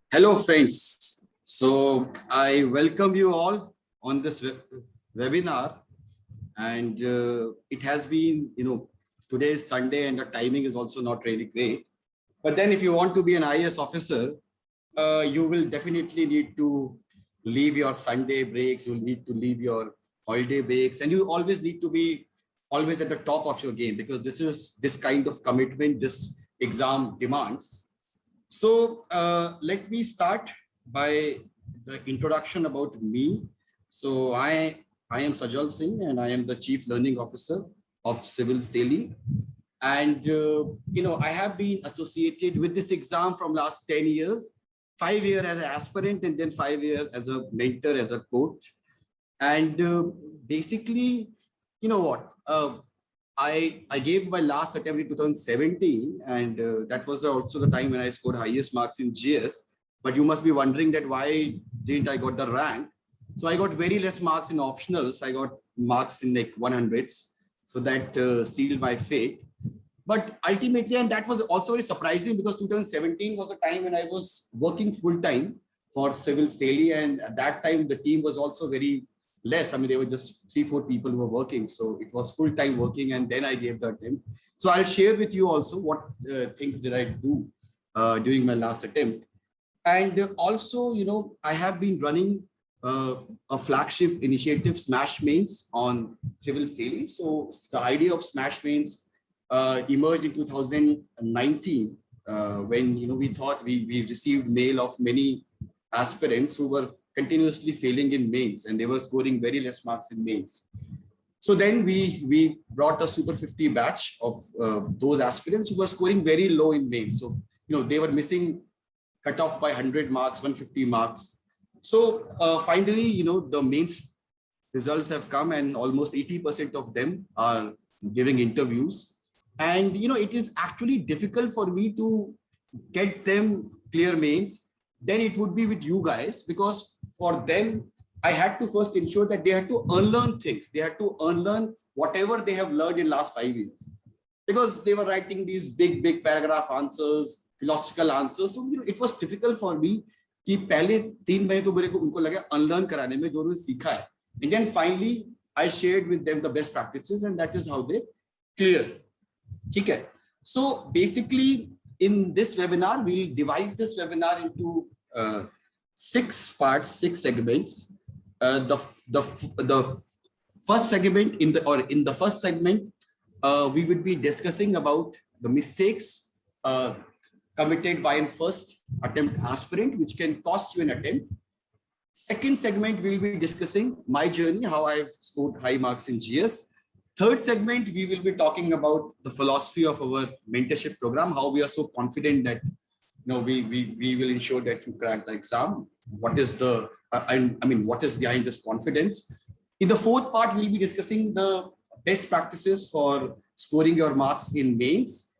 Hello, friends. So I welcome you all on this webinar, and it has been, today is Sunday, and the timing is also not really great. But then, if you want to be an IAS officer, you will definitely need to leave your Sunday breaks. You'll need to leave your holiday breaks, and you always need to be always at the top of your game because this kind of commitment this exam demands. So let me start by the introduction about me. So I am Sajal Singh and I am the Chief Learning Officer of Civils Daily. And I have been associated with this exam from last 10 years, 5 years as an aspirant and then 5 years as a mentor, as a coach. And basically, you know what? I gave my last attempt in 2017, and that was also the time when I scored highest marks in GS. But you must be wondering that why didn't I got the rank? So I got very less marks in optionals. I got marks in like 100s. So that sealed my fate. But ultimately, and that was also very surprising because 2017 was the time when I was working full time for Civils Daily, and at that time the team was also very less. I mean, there were just 3-4 people who were working, so it was full time working, and then I gave the attempt. So I'll share with you also what things did I do during my last attempt, and also, I have been running a flagship initiative, Smash Mains, on Civils Daily. So the idea of Smash Mains emerged in 2019 when we thought we received mail of many aspirants who were continuously failing in mains and they were scoring very less marks in mains. So then we brought a Super 50 batch of those aspirants who were scoring very low in mains. So they were missing cut off by 100 marks, 150 marks. So finally, the mains results have come and almost 80% of them are giving interviews. And, it is actually difficult for me to get them clear mains. Then it would be with you guys, because for them, I had to first ensure that they had to unlearn things. They had to unlearn whatever they have learned in last 5 years. Because they were writing these big paragraph answers, philosophical answers. So, it was difficult for me कि पहले 3 महीने तो मेरे को उनको लगा unlearn कराने में जो उन्होंने सीखा है. And then finally, I shared with them the best practices, and that is how they clear. Okay. So basically, in this webinar, we'll divide this webinar into 6 parts, 6 segments. The first segment in the first segment, we would be discussing about the mistakes committed by a first attempt aspirant, which can cost you an attempt. Second segment, we'll be discussing my journey, how I've scored high marks in GS. Third segment, we will be talking about the philosophy of our mentorship program, how we are so confident that we will ensure that you crack the exam. What is the what is behind this confidence? In the fourth part, we'll be discussing the best practices for scoring your marks in mains.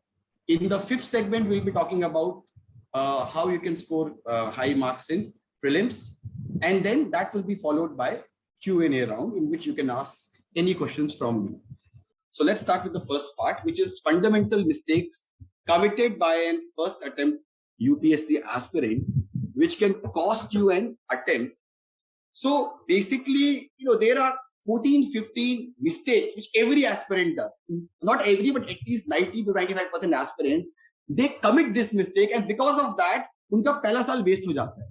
In the fifth segment, we'll be talking about how you can score high marks in prelims, and then that will be followed by Q&A round in which you can ask any questions from me. So let's start with the first part, which is fundamental mistakes committed by a first attempt UPSC aspirant, which can cost you an attempt. So basically, there are 14, 15 mistakes which every aspirant does. Not every, but at least 90 to 95% aspirants, they commit this mistake, and because of that, उनका पहला साल waste हो जाता है.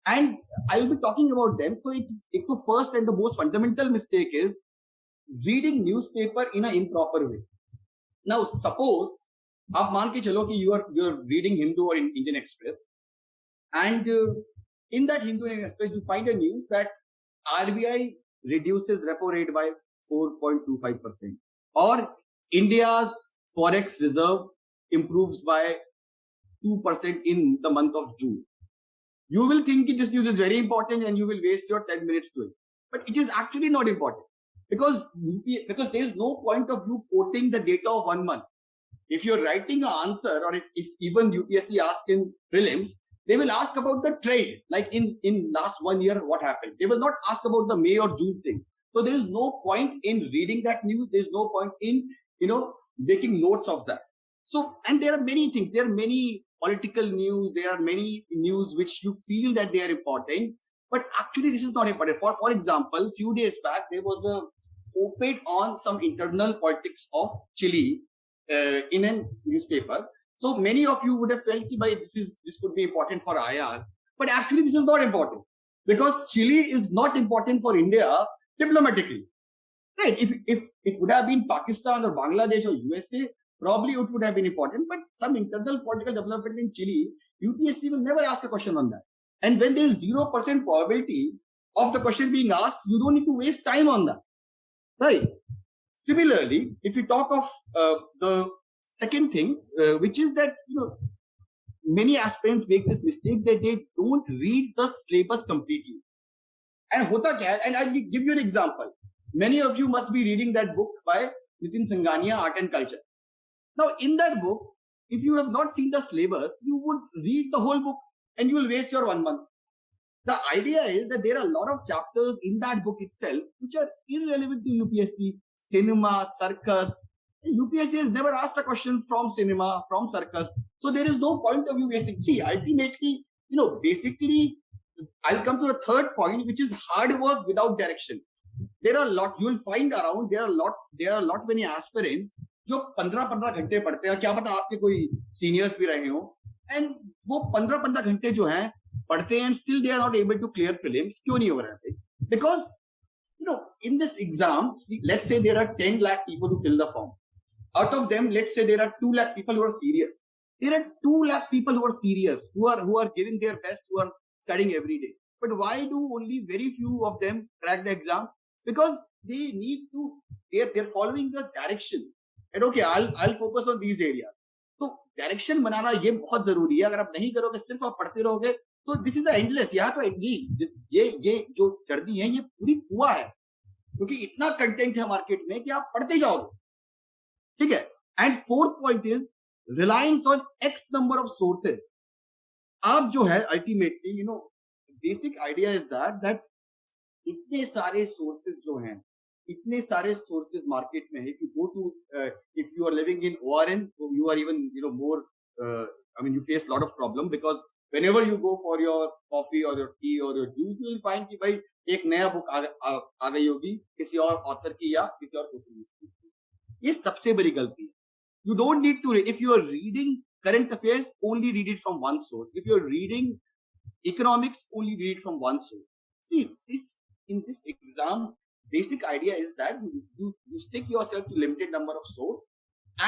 And I will be talking about them. So the first and the most fundamental mistake is reading newspaper in an improper way. Now, suppose आप मान के चलो कि you're reading Hindu or Indian Express, and in that Hindu and Express you find a news that RBI reduces repo rate by 4.25%, or India's forex reserve improves by 2% in the month of June. You will think this news is very important and you will waste your 10 minutes to it. But it is actually not important, because there is no point of you quoting the data of 1 month. If you're writing an answer, or if even UPSC asks in prelims, they will ask about the trade, like in last 1 year, what happened. They will not ask about the May or June thing. So there is no point in reading that news. There's no point in, making notes of that. So, and there are many things. There are many political news, there are many news which you feel that they are important, but actually this is not important. For example, few days back there was a op-ed on some internal politics of Chile in a newspaper. So many of you would have felt that this could be important for IR, but actually this is not important, because Chile is not important for India diplomatically. Right? If it would have been Pakistan or Bangladesh or USA, probably it would have been important. But some internal political development in Chile, UPSC will never ask a question on that. And when there is 0% probability of the question being asked, you don't need to waste time on that. Right? Similarly, if we talk of the second thing, which is that many aspirants make this mistake that they don't read the syllabus completely. And hota kya hai? And I'll give you an example. Many of you must be reading that book by Nitin Singhania, Art and Culture. Now, in that book, if you have not seen the syllabus, you would read the whole book and you will waste your 1 month. The idea is that there are a lot of chapters in that book itself which are irrelevant to UPSC, cinema, circus. And UPSC has never asked a question from cinema, from circus. So there is no point of you wasting. See, ultimately, basically, I'll come to the third point, which is hard work without direction. There are a lot, you will find around, there are a lot many aspirants जो 15-15 घंटे पढ़ते हैं, क्या पता आपके कोई seniors भी रहे हो, एंड वो 15-15 घंटे जो हैं पढ़ते हैं, still they are not able to clear prelims. क्यों नहीं हो रहा है? Because in this exam, let's say there are 10 lakh people who fill the form. Out of them, let's say there are 2 lakh people who are serious. There are 2 lakh people who are serious, who are giving their best, who are studying every day. But why do only very few of them crack the exam? Because they need to, they're following the direction. And okay, I'll focus on these areas. तो direction बनाना ये बहुत जरूरी है. अगर आप नहीं करोगे, सिर्फ आप पढ़ते रहोगे, तो दिस इज एंडलेस. यहाँ तो ये जो जर्नी है ये पूरी कुआं है, क्योंकि इतना कंटेंट है मार्केट में कि आप पढ़ते जाओगे. ठीक है. And fourth point is reliance on x number of sources. आप जो है ultimately basic idea is that इतने सारे सोर्सेज जो हैं, इतने सारे सोर्सेज मार्केट में है. If you go to, if you are living in ORN, you are even more, you face lot of problem, because whenever you go for your coffee or your tea or your juice, you will find कि भाई एक नया book आ गई होगी किसी और author की या किसी और की. ये सबसे बड़ी गलती है. You don't need to read. If you are reading current affairs, only read it from one source. If you are reading economics, only read it from one source. See, in this exam, basic idea is that you stick yourself to limited number of sources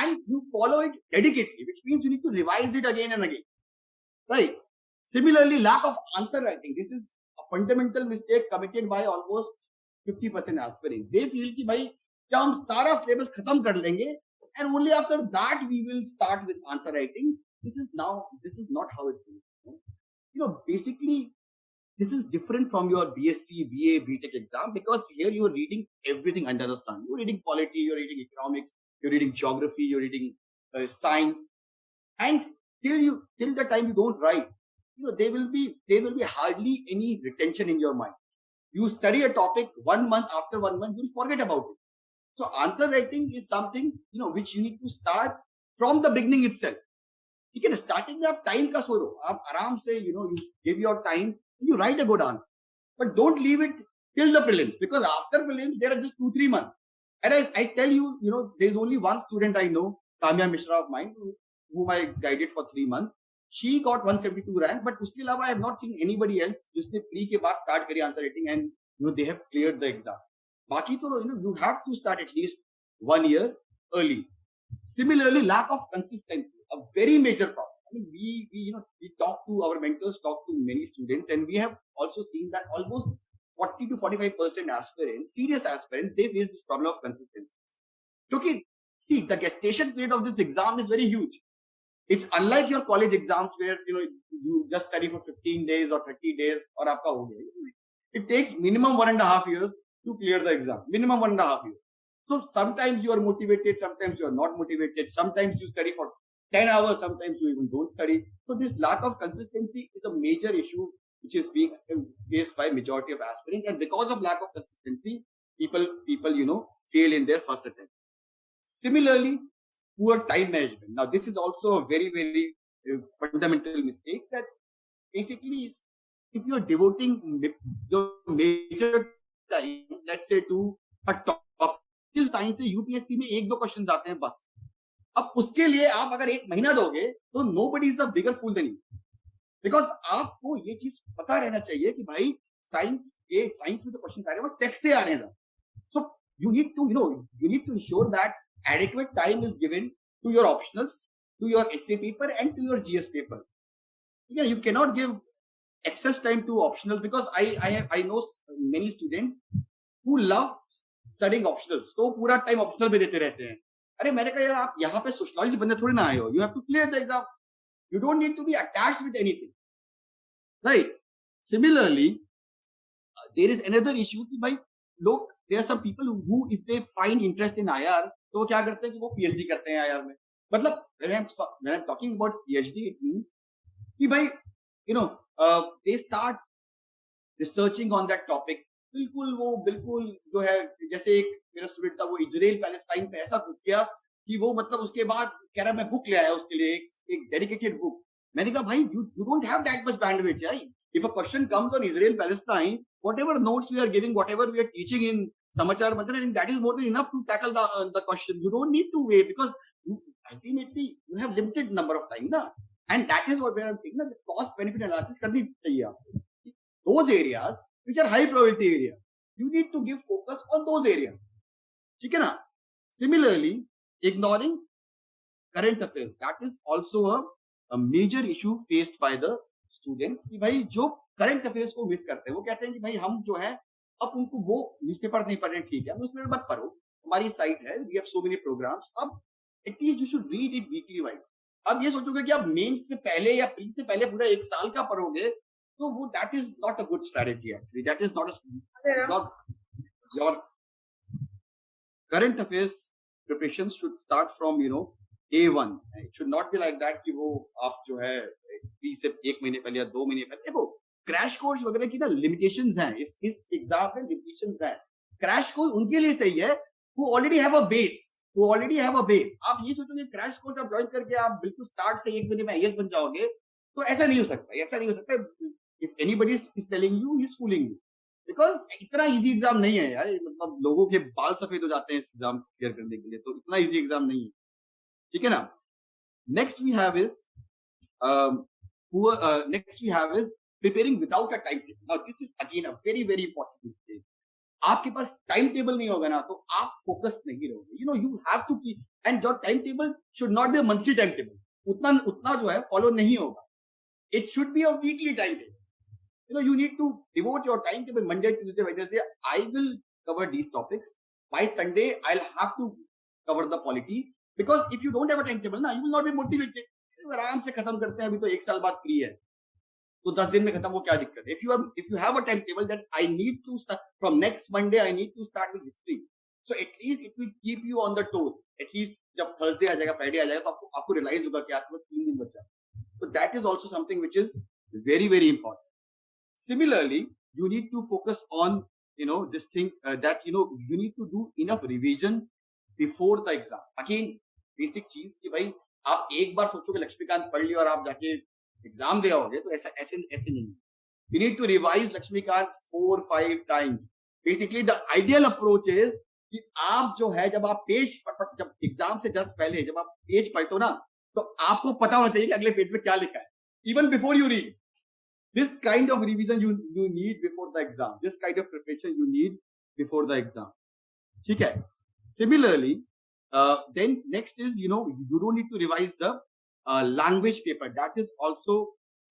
and you follow it dedicatedly, which means you need to revise it again and again. Right? Similarly, lack of answer writing. This is a fundamental mistake committed by almost 50% aspirants. They feel कि भाई जब हम सारा syllabus खत्म कर लेंगे, and only after that we will start with answer writing. This is not how it is. Basically, this is different from your BSc, BA, BTech exam, because here you are reading everything under the sun. You're reading polity, you're reading economics, you're reading geography, you're reading science, and till the time you don't write, there will be hardly any retention in your mind. You study a topic 1 month, after 1 month you'll forget about it. So answer writing is something which you need to start from the beginning itself. ठीक है ना, starting में आप time का सो रहो, आप आराम से you give your time, you write a good answer, but don't leave it till the prelims, because after prelims there are just 2-3 months. And I tell you, there's only one student I know, Kamya Mishra of mine, whom I guided for 3 months. She got 172 rank, but उसके अलावा I have not seen anybody else जिसने pre के बाद start करी answer writing and they have cleared the exam. बाकी तो you have to start at least 1 year early. Similarly, lack of consistency, a very major problem. We talk to our mentors, talk to many students, and we have also seen that almost 40 to 45% aspirants, serious aspirants, they face this problem of consistency. Okay, see, the gestation period of this exam is very huge. It's unlike your college exams where you just study for 15 days or 30 days और आपका हो गया. It takes minimum 1.5 years to clear the exam. Minimum 1.5 years. So sometimes you are motivated, sometimes you are not motivated, sometimes you study for 10 hours, sometimes you even don't study. So this lack of consistency is a major issue which is being faced by majority of aspirants, and because of lack of consistency, people fail in their first attempt. Similarly, poor time management. Now this is also a very, very fundamental mistake that basically is if you are devoting your major time, let's say, to a topic, science से UPSC में एक दो question आते हैं बस. अब उसके लिए आप अगर एक महीना दोगे तो nobody is a bigger fool than you, because आपको ये चीज पता रहना चाहिए कि भाई साइंस में तो क्वेश्चन आ रहे हैं टेक्स्ट से आ रहे हैं. सो you need to ensure that adequate time is given to your optionals, to your essay paper and to your GS paper. Yeah, you cannot give excess time to optionals because I know many students who love studying optionals, तो पूरा time optional में देते रहते हैं. अरे मैंने कहा यार आप यहाँ पे सोशलॉजिस्ट बनने थोड़ी ना आए हो. You have to clear the exam. You don't need to be attached with anything, right? Similarly, there is another issue कि भाई लोग, there are some people who if they find interest in IR तो वो क्या करते हैं कि वो PhD करते हैं IR में. मतलब when I'm talking about PhD, it means कि भाई they start researching on that topic. बिल्कुल जो है, जैसे एक मेरा स्टूडेंट था वो इजराइल पैलेस्टाइन पे ऐसा कुछ किया कि वो मतलब उसके बाद कह रहा मैं बुक ले आया उसके लिए एक डेडिकेटेड बुक. मैंने कहा भाई you don't have that much bandwidth, right? If a question comes on Israel Palestine, whatever notes we are giving, whatever we are teaching in Samachar Manthran, that is more than enough to tackle the question. You don't need to wait because ultimately you have limited number of time, na? And that is what we are saying, na, the cost benefit analysis करनी चाहिए आपको. Those areas which are high probability area, you need to give focus on those areas. ठीक है ना? Similarly, ignoring current affairs, that is also a major issue faced by the students. कि भाई जो current affairs को miss करते हैं, वो कहते हैं कि भाई हम जो है अब उनको वो न्यूज़पेपर नहीं पढ़ रहे, ठीक है न्यूज़पेपर मत पढ़ो, हमारी साइट है, we have so many programs, अब at least you should read it weekly wise. अब ये सोचोगे कि आप मेंस से पहले या प्री से पहले पूरा एक साल का पढ़ोगे तो वो that is not a good strategy actually. That is not your current affairs preparation should start from A1. It should not be like that कि वो आप जो है प्री से एक महीने पहले या 2 महीने पहले. देखो क्रैश कोर्स वगैरह की ना लिमिटेशंस हैं, इस एग्जाम में लिमिटेशंस हैं. क्रैश कोर्स उनके लिए सही है who already have a base. आप ये सोचोगे क्रैश कोर्स आप ज्वाइन करके आप बिल्कुल स्टार्ट से एक महीने में आईएएस बन जाओगे, तो ऐसा नहीं हो सकता. If anybody is telling you, he is fooling you. Because इतना इजी एग्जाम नहीं है यार, मतलब लोगों के बाल सफेद हो जाते हैं इस एग्जाम क्लियर करने के लिए, तो इतना इजी एग्जाम नहीं है. ठीक है ना? Next we have is preparing without a timetable. Now this is again a very very important mistake. आपके पास टाइम टेबल नहीं होगा ना तो आप फोकस नहीं रहोगे. You have to keep, and your timetable should not be a monthly timetable. उतना जो है फॉलो नहीं होगा. It should be a weekly timetable. You need to devote your time to Monday, Tuesday, Wednesday. I will cover these topics. By Sunday, I'll have to cover the polity. Because if you don't have a timetable, you will not be motivated. आराम से खत्म करते हैं, अभी तो एक साल बाद फ्री है, तो 10 दिन में खत्म हो, क्या दिक्कत है? If you have a timetable that I need to start from next Monday, I need to start with history. So at least it will keep you on the toes. At least जब Thursday आ जाएगा, Friday आ जाएगा, तो आपको realize होगा कि आपके पास 3 दिन बचा. So that is also something which is very very important. Similarly, you need to focus on this thing that you need to do enough revision before the exam. Again, basic चीज कि भाई आप एक बार सोचोगे लक्ष्मीकांत पढ़ लिया और आप जाके एग्जाम दे आओगे, तो ऐसे नहीं. You need to revise Laxmikant 4-5 times. Basically, the ideal approach is कि आप जो है जब आप जब एग्जाम से जस्ट पहले जब आप पेज पलटो ना, तो आपको पता होना चाहिए कि अगले पेज में क्या लिखा है. Even before you read. This kind of revision you need before the exam. This kind of preparation you need before the exam. ठीक है? Similarly, then next is you don't need to revise the language paper. That is also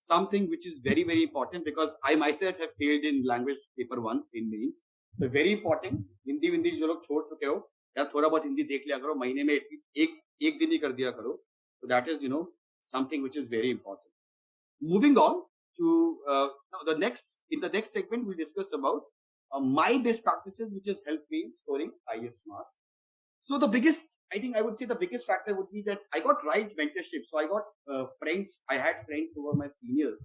something which is very very important because I myself have failed in language paper once in mains. So very important. Hindi जो लोग छोड़ चुके हो या थोड़ा बहुत हिंदी देख लिया करो, महीने में एटलीस्ट एक दिन ही कर दिया करो. So that is something which is very important. Moving on to in the next segment we'll discuss about my best practices which has helped me in scoring highest marks. So I would say the biggest factor would be that I got right mentorship. So I got I had friends who were my seniors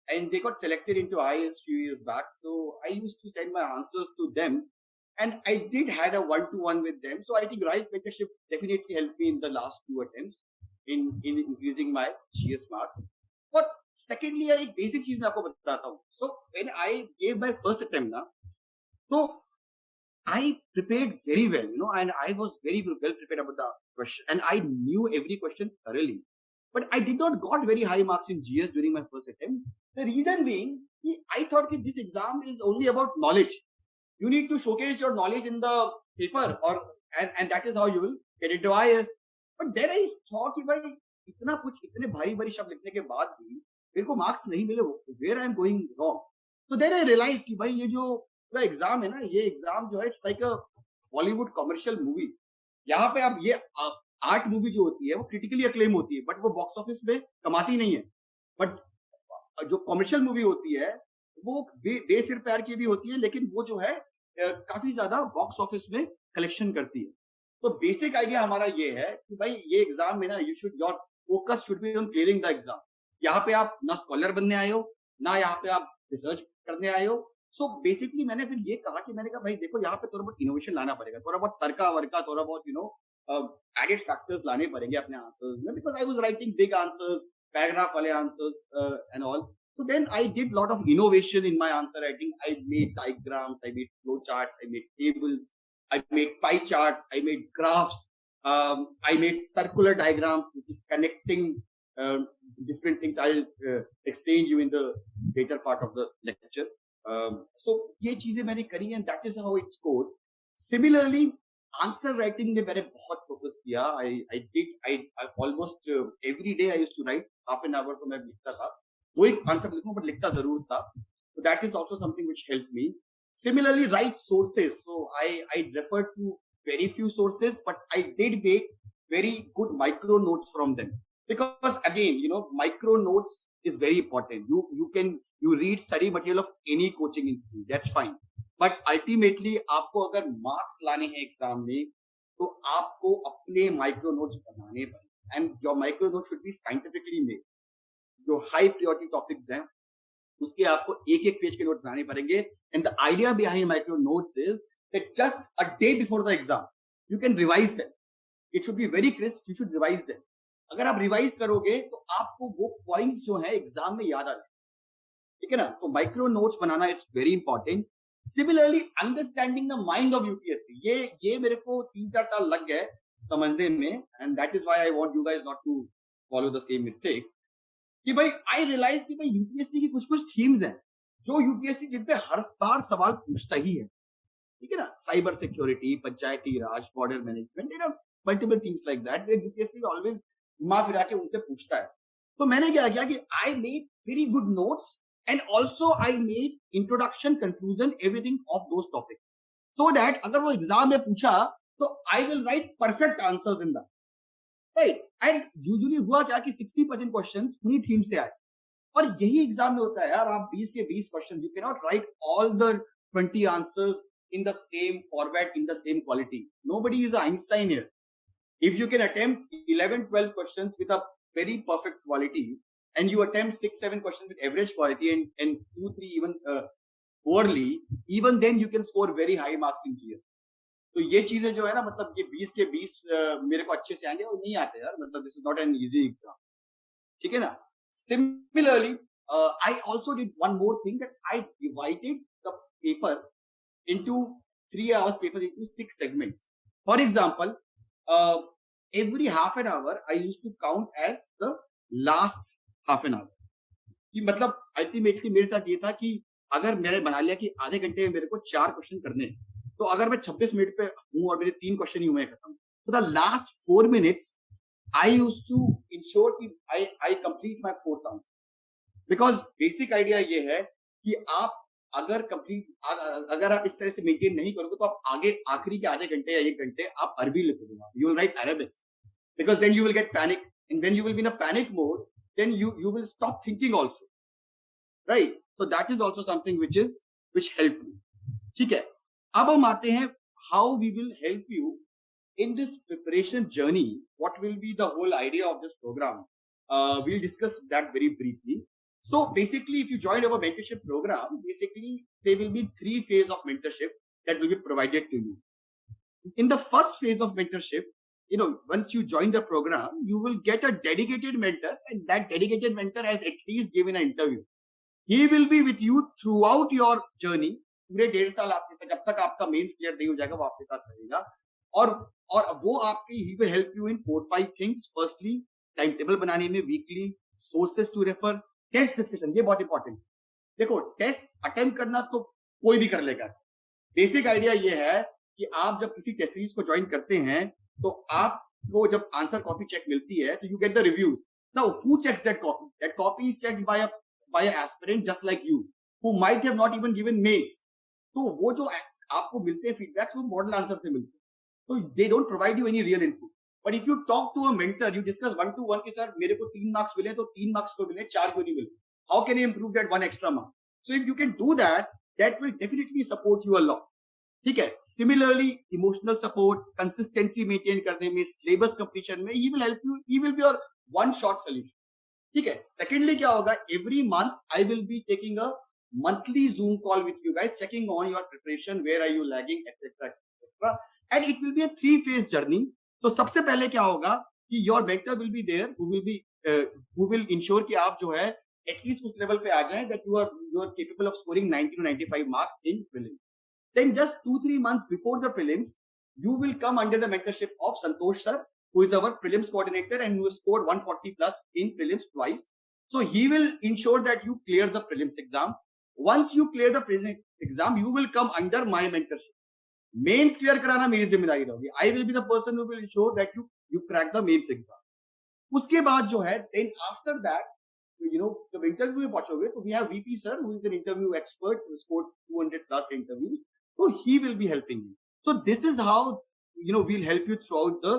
and they got selected into IAS few years back. So I used to send my answers to them and I did had a one-to-one with them. So I think right mentorship definitely helped me in the last 2 attempts. in increasing my GS marks. But secondly, यार एक basic चीज मैं आपको बताता हूँ. So when I gave my first attempt ना, तो I prepared very well, you know, and I was very well prepared about the question, and I knew every question thoroughly. But I did not got very high marks in GS during my first attempt. The reason being, I thought that this exam is only about knowledge. You need to showcase your knowledge in the paper, or and that is how you will get into IS. But then I thought कि भाई इतना कुछ इतने भारी भारी शब्द लिखने के बाद भी मेरे को मार्क्स नहीं मिले, where I am going wrong. So then I realized कि भाई ये जो पूरा एग्जाम है ना, ये एग्जाम जो है it's like a Bollywood commercial movie. यहाँ पे आप ये आर्ट मूवी जो होती है वो क्रिटिकली अक्लेम होती है, बट वो बॉक्स ऑफिस में कमाती नहीं है. बट जो कमर्शियल मूवी होती है वो बेसिर प्यार की भी होती है, लेकिन वो जो है काफी ज्यादा बॉक्स ऑफिस में कलेक्शन करती है. तो बेसिक आइडिया हमारा ये है कि भाई ये एग्जाम में ना your focus should be on clearing the exam. यहाँ पे आप ना स्कॉलर बनने आए हो, ना यहाँ पे आप रिसर्च करने आए हो. सो बेसिकली मैंने फिर ये कहा कि मैंने कहा भाई देखो यहाँ पे थोड़ा बहुत इनोवेशन लाना पड़ेगा, थोड़ा बहुत तर्का वर्का, थोड़ा बहुत एडेड फैक्टर्स लाने पड़ेंगे अपने आंसर्स में, because I was writing big answers, paragraph वाले answers and all. So then I did a lot of innovation in my answer writing. I made diagrams, I made flow charts, I made tables, I made pie charts, I made graphs, I made circular diagrams, which is connecting different things. I'll explain you in the later part of the lecture. So ये चीजें मैंने करी and that is how it scored. Similarly, answer writing में मैंने बहुत focus किया. I almost every day I used to write half an hour. तो मैं लिखता था, वो एक आंसर लिखूं बट लिखता जरूर था. So that is also something which helped me. Similarly, write sources. So I referred to very few sources, but I did make very good micro notes from them, because again, micro notes is very important. You read study material of any coaching institute, that's fine, but ultimately आपको अगर marks लाने हैं exam में तो आपको अपने micro notes बनाने पड़ेंगे, and your micro notes should be scientifically made. जो हाई प्रायोरिटी टॉपिक्स हैं उसके आपको एक एक पेज के नोट बनाने पड़ेंगे. And the idea behind micro notes is that just a day before the exam you can revise them. It should be very crisp, you should revise them. अगर आप रिवाइज करोगे तो आपको वो पॉइंट्स जो है एग्जाम में याद आ जाएंगे. ठीक है ना. तो माइक्रो नोट्स बनाना it's very important. Similarly understanding the mind of UPSC, ये मेरे को 3-4 साल लग गए समझने में, and that is why I want you guys not to follow the same mistake. कि भाई आई रियलाइज कि भाई यूपीएससी की कुछ थीम्स हैं जो यूपीएससी जिन पे हर बार सवाल पूछता ही है. ठीक है ना. Cyber security, Panchayati Raj, border management, multiple themes like that UPSC always घुमा फिरा के उनसे पूछता है. तो मैंने क्या किया कि I made very good notes and also I made introduction, conclusion, everything of those topic, so that अगर वो एग्जाम में पूछा तो I will write perfect answers in that. Right. And usually हुआ क्या कि 60% क्वेश्चंस उन्हीं थीम से आए, और यही एग्जाम में होता है यार. आप 20 के 20 question, you can not right all the 20 answers in the same format, in the same quality. Nobody is Einstein here. If you can attempt 11-12 questions with a very perfect quality and you attempt 6-7 questions with average quality and 2-3 even poorly, even then you can score very high marks in GS. तो ये चीजें जो है ना, मतलब ये 20 के 20 मेरे को अच्छे से आएंगे और नहीं आते यार. मतलब this is not an easy exam. ठीक है ना. Similarly I also did one more thing, that I divided the paper into 3 hours paper into 6 segments. For example, every half an hour I used to count as the last half an hour. कि मतलब ultimately मेरे साथ ये था कि अगर मैंने बना लिया कि आधे घंटे में मेरे को 4 क्वेश्चन करने हैं, तो अगर मैं 26 मिनट पे हूं और मेरे 3 क्वेश्चन ही हुए खत्म, तो the last 4 minutes I used to ensure कि I complete my 4th answer. Because basic idea ये है कि आप अगर आप इस तरह से मेंटेन नहीं करोगे तो आप आगे आखिरी के आधे घंटे या 1 घंटे आप अरबी लिखोगे, you will write Arabic, because then you will get panic, and when you will be in a panic mode then you will stop thinking also, right? So that is also something which helped me. ठीक है. अब हम आते हैं how we will help you in this preparation journey. What will be the whole idea of this program? We'll discuss that very briefly. So basically, if you join our mentorship program, basically there will be 3 phases of mentorship that will be provided to you. In the first phase of mentorship, once you join the program, you will get a dedicated mentor, and that dedicated mentor has at least given an interview. He will be with you throughout your journey. पूरे 1.5 साल आपके साथ, जब तक आपका mains clear नहीं हो जाएगा, वो आपके साथ रहेगा. और वो आपकी, he will help you in 4-5 things. Firstly, time table बनाने में, weekly sources to refer, test discussion, ये बहुत इंपॉर्टेंट. देखो, टेस्ट अटेम्प्ट करना तो कोई भी कर लेगा. बेसिक आइडिया ये है कि आप जब किसी टेस्ट सीरीज को ज्वाइन करते हैं, तो आपको जब आंसर कॉपी चेक मिलती है, तो you get the reviews. Now who checks that copy? That copy is checked by a aspirant just like you, who might have not even given mains. तो वो जो आपको मिलते हैं फीडबैक्स, वो मॉडल आंसर से मिलते हैं. तो they don't provide you any real input. But if you talk to a mentor, you discuss 1-to-1 कि सर मेरे को 3 मार्क्स मिले, तो 3 मार्क्स को मिले, 4 क्यों नहीं मिले? How can I improve that 1 extra mark? So if you can do that, that will definitely support you a lot. ठीक है. Similarly, emotional support, consistency maintain करने में, सिलेबस कंप्लीशन में, he will help you. He will be your one shot solution. ठीक है. Secondly क्या होगा, every month I will be taking a monthly Zoom call with you guys, checking on your preparation, where are you lagging, etc, etc. And it will be a 3-phase journey. So सबसे पहले क्या होगा कि your mentor will be there, who will ensure कि आप जो है at least उस level पे आ जाएं that you are capable of scoring 90 to 95 marks in prelims. Then just 2-3 months before the prelims, you will come under the mentorship of Santosh sir, who is our prelims coordinator and who scored 140 plus in prelims twice. So he will ensure that you clear the prelims exam. Once you clear the prelims exam, you will come under my mentorship. Mains clear कराना मेरी जिम्मेदारी होगी. I will be the person who will ensure that you crack the mains exam. उसके बाद जो है, then after that, जब interview में पहुंचोगे, तो we have VP sir, who is an interview expert, who scored 200 plus interviews. So he will be helping you. So this is how we'll help you throughout the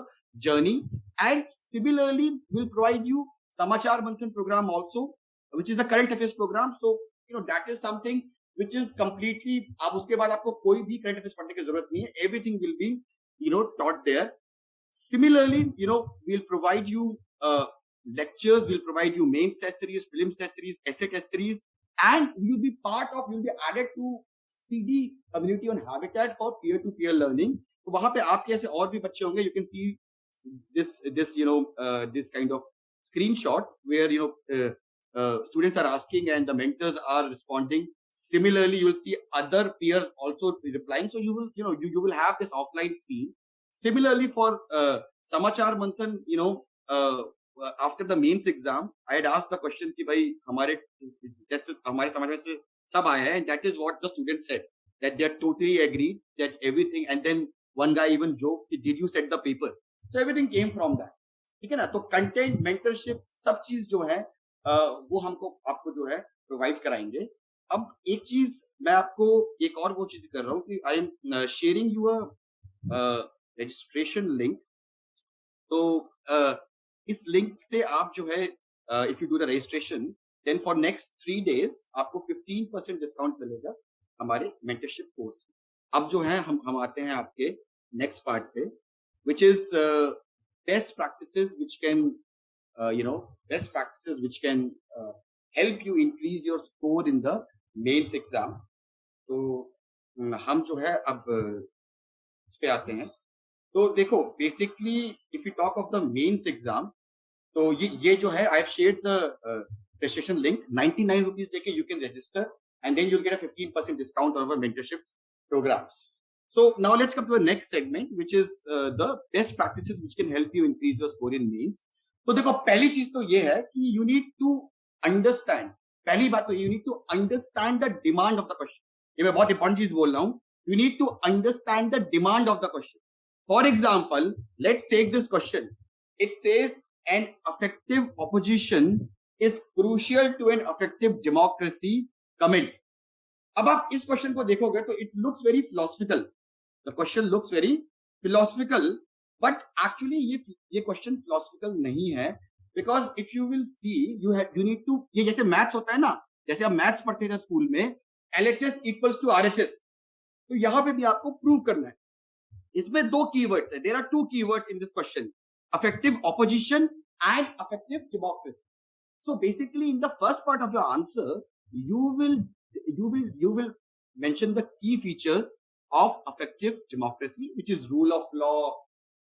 journey. And similarly, we'll provide you Samachar Manthan program also, which is a current affairs program. So that is something which is completely, अब उसके बाद आपको कोई भी current affairs पढ़ने की जरूरत नहीं है. Everything will be taught there. Similarly, we'll provide you lectures, we'll provide you mains test series, prelims test series, essay test series, and you'll be added to CD community on Habitat for peer-to-peer learning. तो वहां पे आपके ऐसे और भी बच्चे होंगे. You can see this kind of screenshot where students are asking and the mentors are responding. Similarly, you will see other peers also replying. So you will have this offline feel. Similarly, for Samachar Manthan, after the mains exam, I had asked the question कि भाई हमारे tests हमारे समझ में से सब आया है, and that is what the students said, that they are totally agreed that everything. And then one guy even joked, did you set the paper? So everything came from that. ठीक है ना. तो कंटेंट, मेंटरशिप, सब चीज जो है वो आपको जो है प्रोवाइड कराएंगे. अब एक चीज मैं आपको एक और वो चीज कर रहा हूँ कि I am sharing you a registration link. तो इस लिंक से आप जो है, if you do the registration, then for next 3 days आपको 15% डिस्काउंट मिलेगा हमारे मेंटरशिप कोर्स. अब जो है हम आते हैं आपके नेक्स्ट पार्ट पे, which is best practices which can best practices which can help you increase your score in the mains exam. तो हम जो है अब इस पे आते हैं. तो देखो, basically if you talk of the mains exam, तो ये जो है, I have shared the registration link. 99 rupees देके you can register, and then you'll get a 15% discount on our mentorship programs. So now let's come to the next segment, which is the best practices which can help you increase your score in mains. तो देखो, पहली चीज तो ये है कि you need to understand. पहली बात तो you need to understand the demand of the question. ये मैं बहुत इंपॉर्टेंट चीज बोल रहा हूं. You need to understand the demand of the question. For example, let's take this question. It says an effective opposition is crucial to an effective democracy, comment. अब आप इस क्वेश्चन को देखोगे तो it looks very philosophical. The question looks very philosophical, but actually ये question philosophical नहीं है. Because if you will see, you need to, ये जैसे मैथ्स होता है ना, जैसे आप मैथ्स पढ़ते थे स्कूल में, LHS इक्वल्स टू RHS. तो यहां पे भी आपको प्रूव करना है. इसमें 2 कीवर्ड्स है. There are 2 keywords in this question, effective opposition and effective democracy. So basically in the first part of your answer, you will mention the key features of effective democracy, which is rule of law,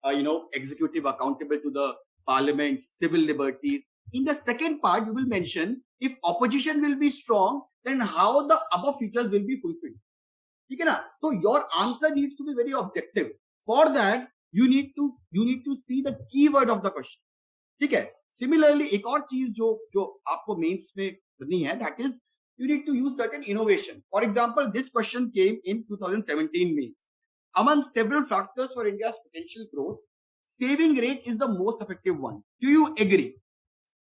executive accountable to the parliament, civil liberties. In the second part, you will mention if opposition will be strong, then how the above features will be fulfilled. ठीक है ना? So your answer needs to be very objective. For that, you need to see the keyword of the question. ठीक है? Similarly, एक और चीज जो आपको मेंस में करनी है, that is you need to use certain innovation. For example, this question came in 2017 mains. Among several factors for India's potential growth, saving rate is the most effective one. Do you agree?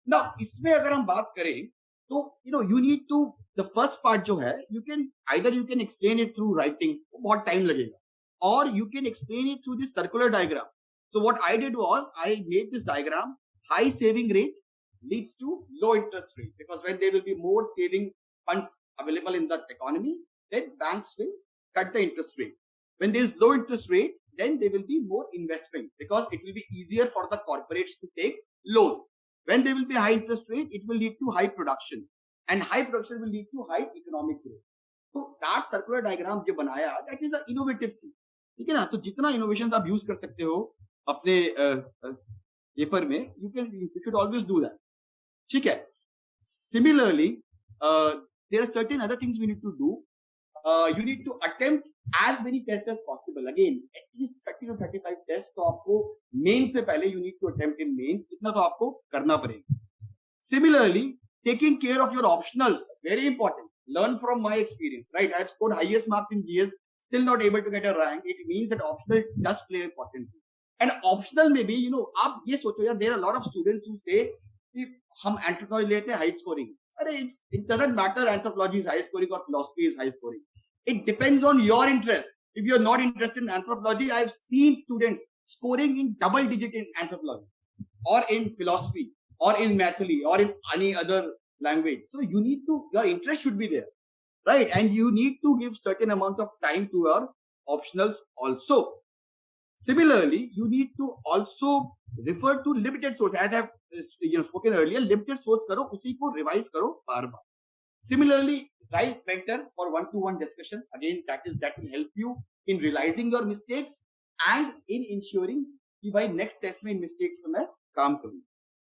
Now, इसमें अगर हम बात करें तो you need to the first part जो है you can explain it through writing, बहुत time लगेगा, or you can explain it through this circular diagram. So what I did was I made this diagram. High saving rate leads to low interest rate, because when there will be more saving funds available in the economy, then banks will cut the interest rate. When there is low interest rate, then there will be more investment, because it will be easier for the corporates to take loan. When there will be high interest rate, it will lead to high production, and high production will lead to high economic growth. So that circular diagram जो बनाया, that is an innovative thing. ठीक है ना? तो जितना innovations आप use कर सकते हो अपने पेपर में, you should always do that. ठीक है? Similarly, there are certain other things we need to do. You need to attempt as many tests as possible. Again, at least 30 to 35 tests तो आपको main से पहले you need to attempt in mains. इतना तो आपको करना पड़ेगा. Similarly, taking care of your optionals, very important. Learn from my experience, right? I've scored highest marks in GS, still not able to get a rank. It means that optional does play an important role. And optional में भी, आप ये सोचो यार, there are a lot of students who say कि हम anthropology लेते हैं high scoring. अरे it doesn't matter anthropology is high scoring or philosophy is high scoring. It depends on your interest. If you're not interested in anthropology, I've seen students scoring in double digit in anthropology or in philosophy or in mathly or in any other language. So your interest should be there, right? And you need to give certain amount of time to your optionals also. Similarly, you need to also refer to limited source. As I've spoken earlier, limited source करो, उसी को revise करो बार बार. Similarly, write mentor for one-to-one discussion. Again, that will help you in realizing your mistakes and in ensuring कि भाई next test में इन mistakes पे मैं काम करूँ.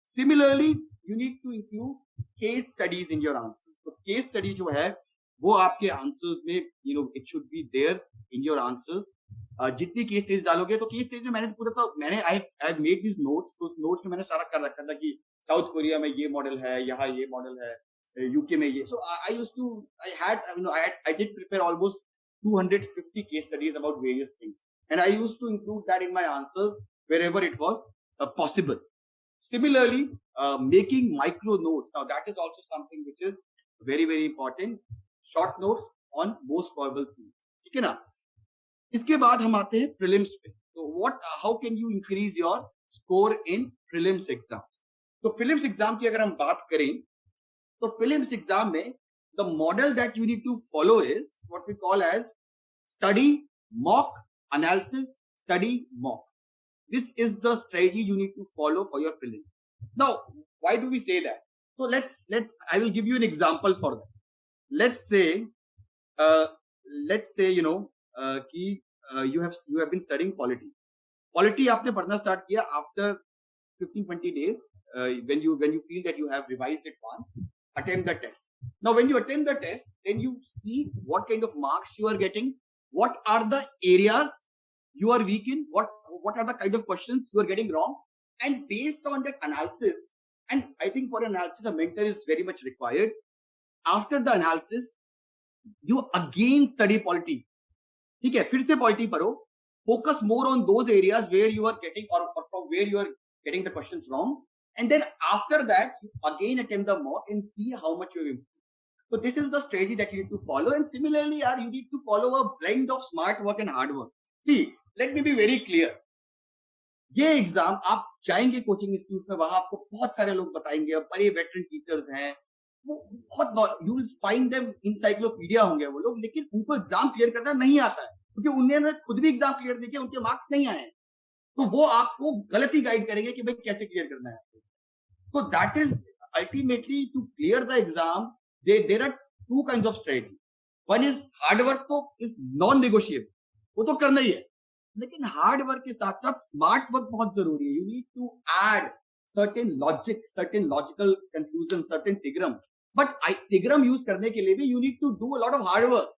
Similarly, you need to include case studies in your answers. So case study जो है वो आपके answers में it should be there in your answers. जितनी केस स्टडीज डालोगे तो केस स्टडीज में I have made these notes. तो उस notes में मैंने सारा कर रखा था कि साउथ कोरिया में ये मॉडल है, यहाँ ये मॉडल है, UK में ये. So I did prepare almost 250 case studies about various things, and I used to include that in my answers wherever it was possible. Similarly, making micro notes. Now that is also something which is very, very important. Short notes on most probable things. ठीक है ना? इसके बाद हम आते हैं prelims पे. So how can you increase your score in prelims exams? तो prelims exam की अगर हम बात करें तो prelims exam में the model that you need to follow is what we call as study, mock, analysis, study, mock. This is the strategy you need to follow for your prelims. Now, why do we say that? So I will give you an example for that. Let's say कि you have been studying polity. Polity आपने पढ़ना start किया after 15-20 days. When you feel that you have revised it once, attempt the test. Now, when you attempt the test, then you see what kind of marks you are getting, what are the areas you are weak in, what are the kind of questions you are getting wrong, and based on that analysis, and I think for analysis a mentor is very much required. After the analysis, you again study polity. ठीक है, फिर से polity पढ़ो. Focus more on those areas where you are getting or from where you are getting the questions wrong, and then after that, you again attempt the mock and see how much you have improved. So this is the strategy that you need to follow, and similarly, you need to follow a blend of smart work and hard work. See, let me be very clear. ये exam आप जाएंगे coaching institute में, वहां आपको बहुत सारे लोग बताएंगे, बड़े वेटरन टीचर्स हैं, वो बहुत you will find them encyclopedia होंगे वो लोग, लेकिन उनको एग्जाम क्लियर करना नहीं आता है क्योंकि उन्होंने खुद भी एग्जाम क्लियर किया, उनके मार्क्स नहीं आए, तो वो आपको गलत ही गाइड करेंगे कि भाई कैसे क्लियर करना है. तो that is ultimately to clear the exam there are two kinds of strategy. One is hard work, तो इज नॉन नेगोशिएबल, वो तो करना ही है. लेकिन हार्ड वर्क के साथ साथ स्मार्ट वर्क बहुत जरूरी है. You need to add certain logic, certain logical conclusion, certain theorem. But theorem use करने के लिए भी you need to do a lot of hard work,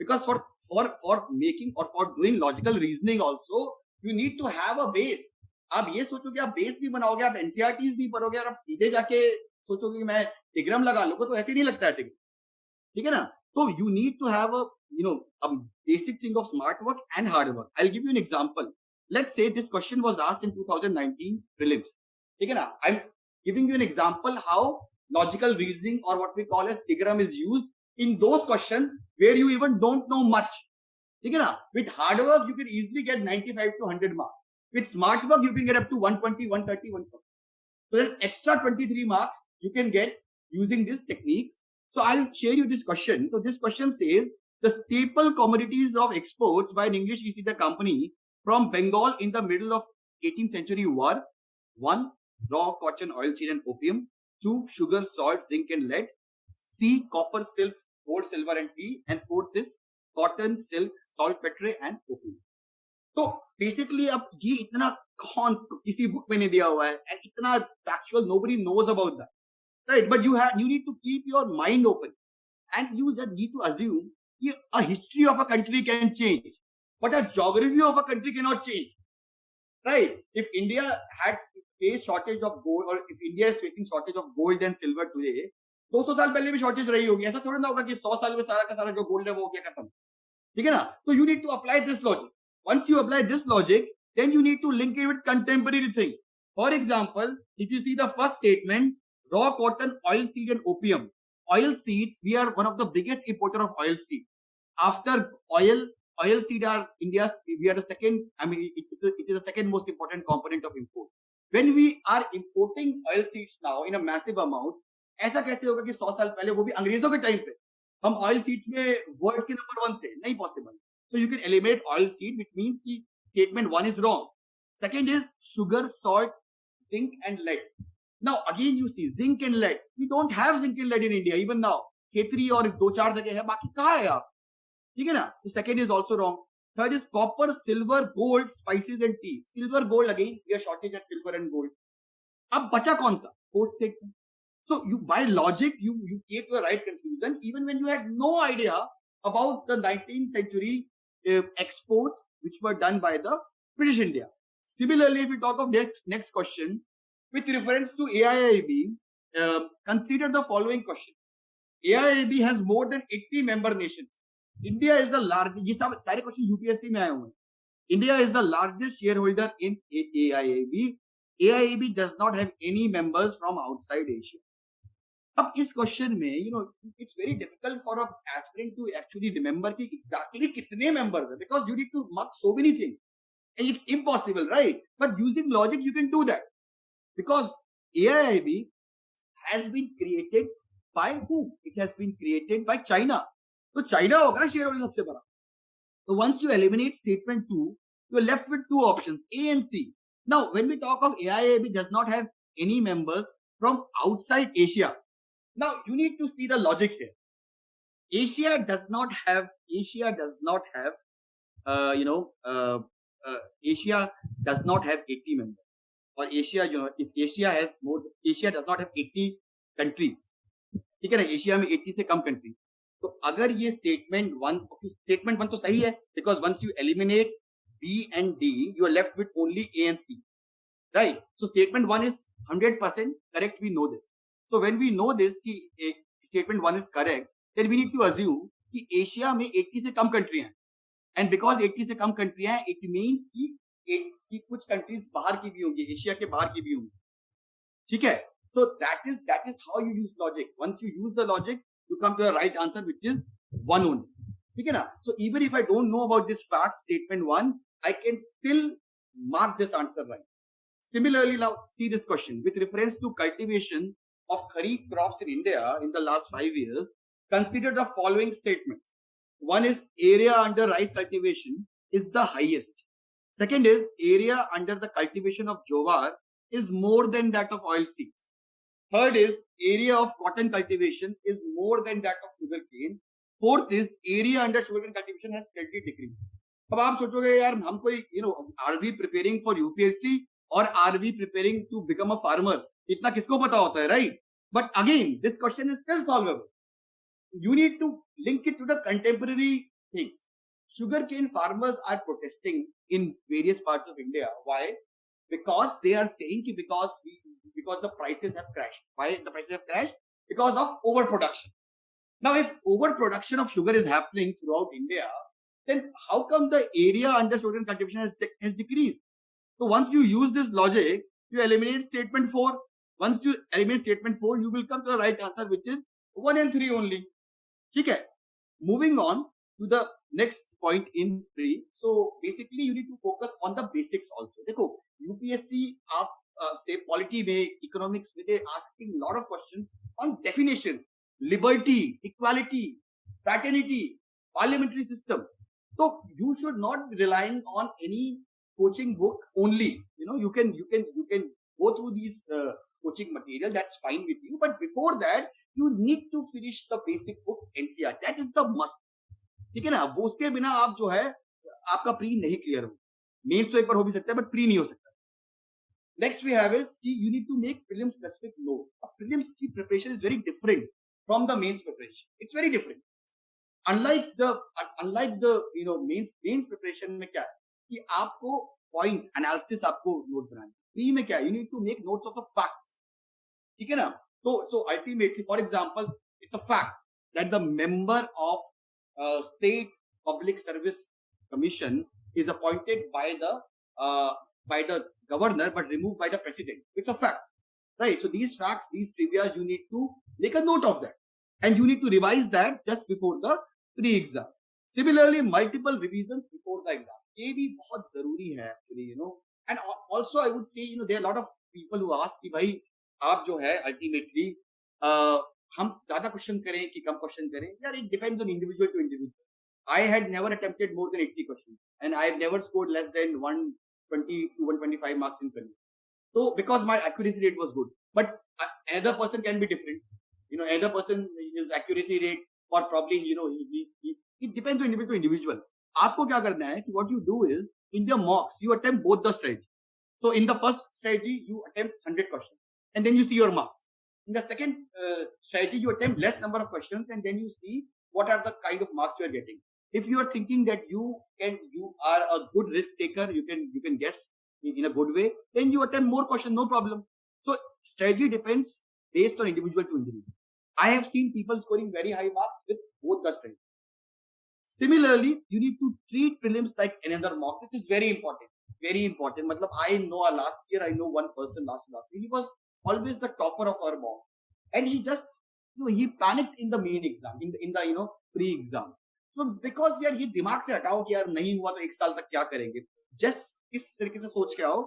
because for making or for doing logical reasoning also you need to have a base. आप ये सोचो कि आप base नहीं बनाओगे, आप एनसीईआरटीज नहीं पढ़ोगे और आप सीधे जाके सोचोगे कि मैं टिग्रम लगा लूंगा, तो ऐसे नहीं लगता है टिग्रम. ठीक है ना. तो you need to have a basic thing of smart work and hard work. I'll give you an example. Let's say this question was asked in 2019 prelims. ठीक है ना. I'm giving you an example how logical reasoning or what we call as theorem is used in those questions where you even don't know much. ठीक है ना. With hard work you can easily get 95 to 100 marks. With smart work you can get up to 120, 130, 140. So there's extra 23 marks you can get using these techniques. So I'll share you this question. So this question says, the staple commodities of exports by an English East India Company from Bengal in the middle of 18th century were: 1. Raw cotton, oilseed and opium. 2. Sugar, salt, zinc and lead. C. Copper, silk, gold, silver and tea. And 4th is cotton, silk, saltpetre and opium. तो basically अब ये इतना कौन किसी book में नहीं दिया हुआ है, एंड इतना factual nobody knows about that, right. But you need to keep your mind open and you just need to assume कि a history of a country can change but a geography of a country cannot change, right? If India had faced shortage of gold, or if India is facing shortage of gold and silver today, 200 साल पहले भी shortage रही होगी. ऐसा थोड़ा ना होगा कि 100 साल में सारा का सारा जो गोल्ड है वो हो गया खत्म. ठीक है ना. तो you need to apply this logic. Once you apply this logic, then you need to link it with contemporary things. For example, if you see the first statement, raw cotton, oil seed and opium. Oil seeds, we are one of the biggest importer of oil seed. After oil seed are India's, we are the second, I mean, it is the second most important component of import. When we are importing oil seeds now in a massive amount, ऐसा कैसे होगा कि 100 साल पहले, वो भी अंग्रेजों के टाइम पे, हम ऑयल सीड्स में वर्ल्ड के नंबर 1 थे? नहीं possible. So you can eliminate oil seed, which means कि statement 1 is wrong. Second is sugar, salt, zinc and lead. Now again you see zinc and lead. We don't have zinc and lead in India even now. Khetri और 2-4 जगह है, बाकी कहाँ है आप? ठीक है ना. The second is also wrong. Third is copper, silver, gold, spices and tea. Silver, gold, again we are shortage at silver and gold. अब बचा कौन सा? Fourth statement. So you, by logic, you came to a right conclusion even when you had no idea about the 19th century exports which were done by the British India. Similarly, if we talk of next question, with reference to AIIB, consider the following question. AIIB has more than 80 member nations. India is the largest. ये सब सारे question UPSC में आए हुए हैं. India is the largest shareholder in AIIB. AIIB does not have any members from outside Asia. अब इस question में it's very difficult for a aspirant to actually remember कि exactly कितने members है, because you need to mark so many things and it's impossible, right? But using logic you can do that, because AIIB has been created by who? It has been created by China. तो China होगा ना share holder सबसे बड़ा. So once you eliminate statement 2, you are left with two options, A and C. Now when we talk of AIIB does not have any members from outside Asia. Now you need to see the logic here. Asia does not have 80 members. Or Asia, if Asia has more, Asia does not have 80 countries. ठीक है ना. Asia में 80 से कम country. तो अगर ये statement 1 तो सही है, because once you eliminate B and D, you are left with only A and C, right? So statement 1 is 100% correct. We know this. So when we know this कि statement 1 is correct, then we need to assume कि Asia में 80 से कम कंट्रियां हैं, and because 80 से कम कंट्रियां हैं, it means कि कुछ countries बाहर की भी होंगी, एशिया के बाहर की भी होंगी. ठीक है. So that is how you use logic. Once you use the logic, you come to the right answer, which is 1 only. ठीक है ना. So even if I don't know about this fact, statement 1, I can still mark this answer right. Similarly, now see this question. With reference to cultivation of kharif crops in India in the last 5 years, consider the following statements. One is area under rice cultivation is the highest. Second is area under the cultivation of jowar is more than that of oilseeds. Third is area of cotton cultivation is more than that of sugarcane. Fourth is area under sugarcane cultivation has steadily decreased. अब आप सोचोगे यार हम कोई are we preparing for UPSC और are we preparing to become a farmer, इतना किसको पता होता है, right? But again this question is still solvable. You need to link it to the contemporary things. Sugarcane farmers are protesting in various parts of India. Why? Because they are saying because the prices have crashed. Why the prices have crashed? Because of overproduction. Now, if overproduction of sugar is happening throughout India, then how come the area under sugar cultivation has decreased? So once you use this logic, you eliminate statement 4. Once you eliminate statement 4, you will come to the right answer, which is 1 and 3 only. ठीक है. Moving on to the next point in pre. So basically you need to focus on the basics also. देखो UPSC आप say polity में, economics में, they asking lot of questions on definitions, liberty, equality, fraternity, parliamentary system. So you should not be relying on any coaching book only. You can go through these coaching material. That's fine with you. But before that, you need to finish the basic books NCERT. That is the must. ठीक है ना? वो उसके बिना आप जो है आपका प्री नहीं क्लियर हो. मेंस तो एक बार हो भी सकता है बट प्री नहीं हो सकता. नेक्स्ट वी हैव इज कि you need to make prelim specific note. Prelims की preparation is very different from the mains preparation. It's very different. Unlike the mains preparation में क्या है कि आपको points analysis आपको नोट बनाना है. प्री में क्या है? You need to make notes of the facts. ठीक है ना? So ultimately, for example, it's a fact that the member of State Public Service Commission is appointed by the governor but removed by the president. It's a fact, right? So these facts, these trivia, you need to make a note of that, and you need to revise that just before the pre-exam. Similarly, multiple revisions before the exam. ये भी बहुत जरूरी है actually, And also, I would say, there are a lot of people who ask कि भाई आप जो है अल्टीमेटली हम ज्यादा क्वेश्चन करें कि कम क्वेश्चन करें. यार it depends on individual to individual. I had never attempted more than 80 question and I have never scored less than 120 to 125 marks in Kali. So because my accuracy rate was good, but another person can be different. Another person, his accuracy rate or probably it depends on individual to individual. आपको क्या करना है कि what you do is in the mocks you attempt both the strategy. So in the first strategy you attempt 100 questions and then you see your marks. In the second strategy, you attempt less number of questions and then you see what are the kind of marks you are getting. If you are thinking that you are a good risk taker, you can guess in a good way, then you attempt more questions, no problem. So strategy depends based on individual to individual. I have seen people scoring very high marks with both the strategies. Similarly, you need to treat prelims like another mock. This is very important. Very important. Matlab, I know last year, I know one person last year. He was always the topper of our mock. And he just, he panicked in the main exam, in the pre-exam. So because यार ये दिमाग से हटाओ कि यार नहीं हुआ तो एक साल तक क्या करेंगे. Just इस तरीके से सोच के आओ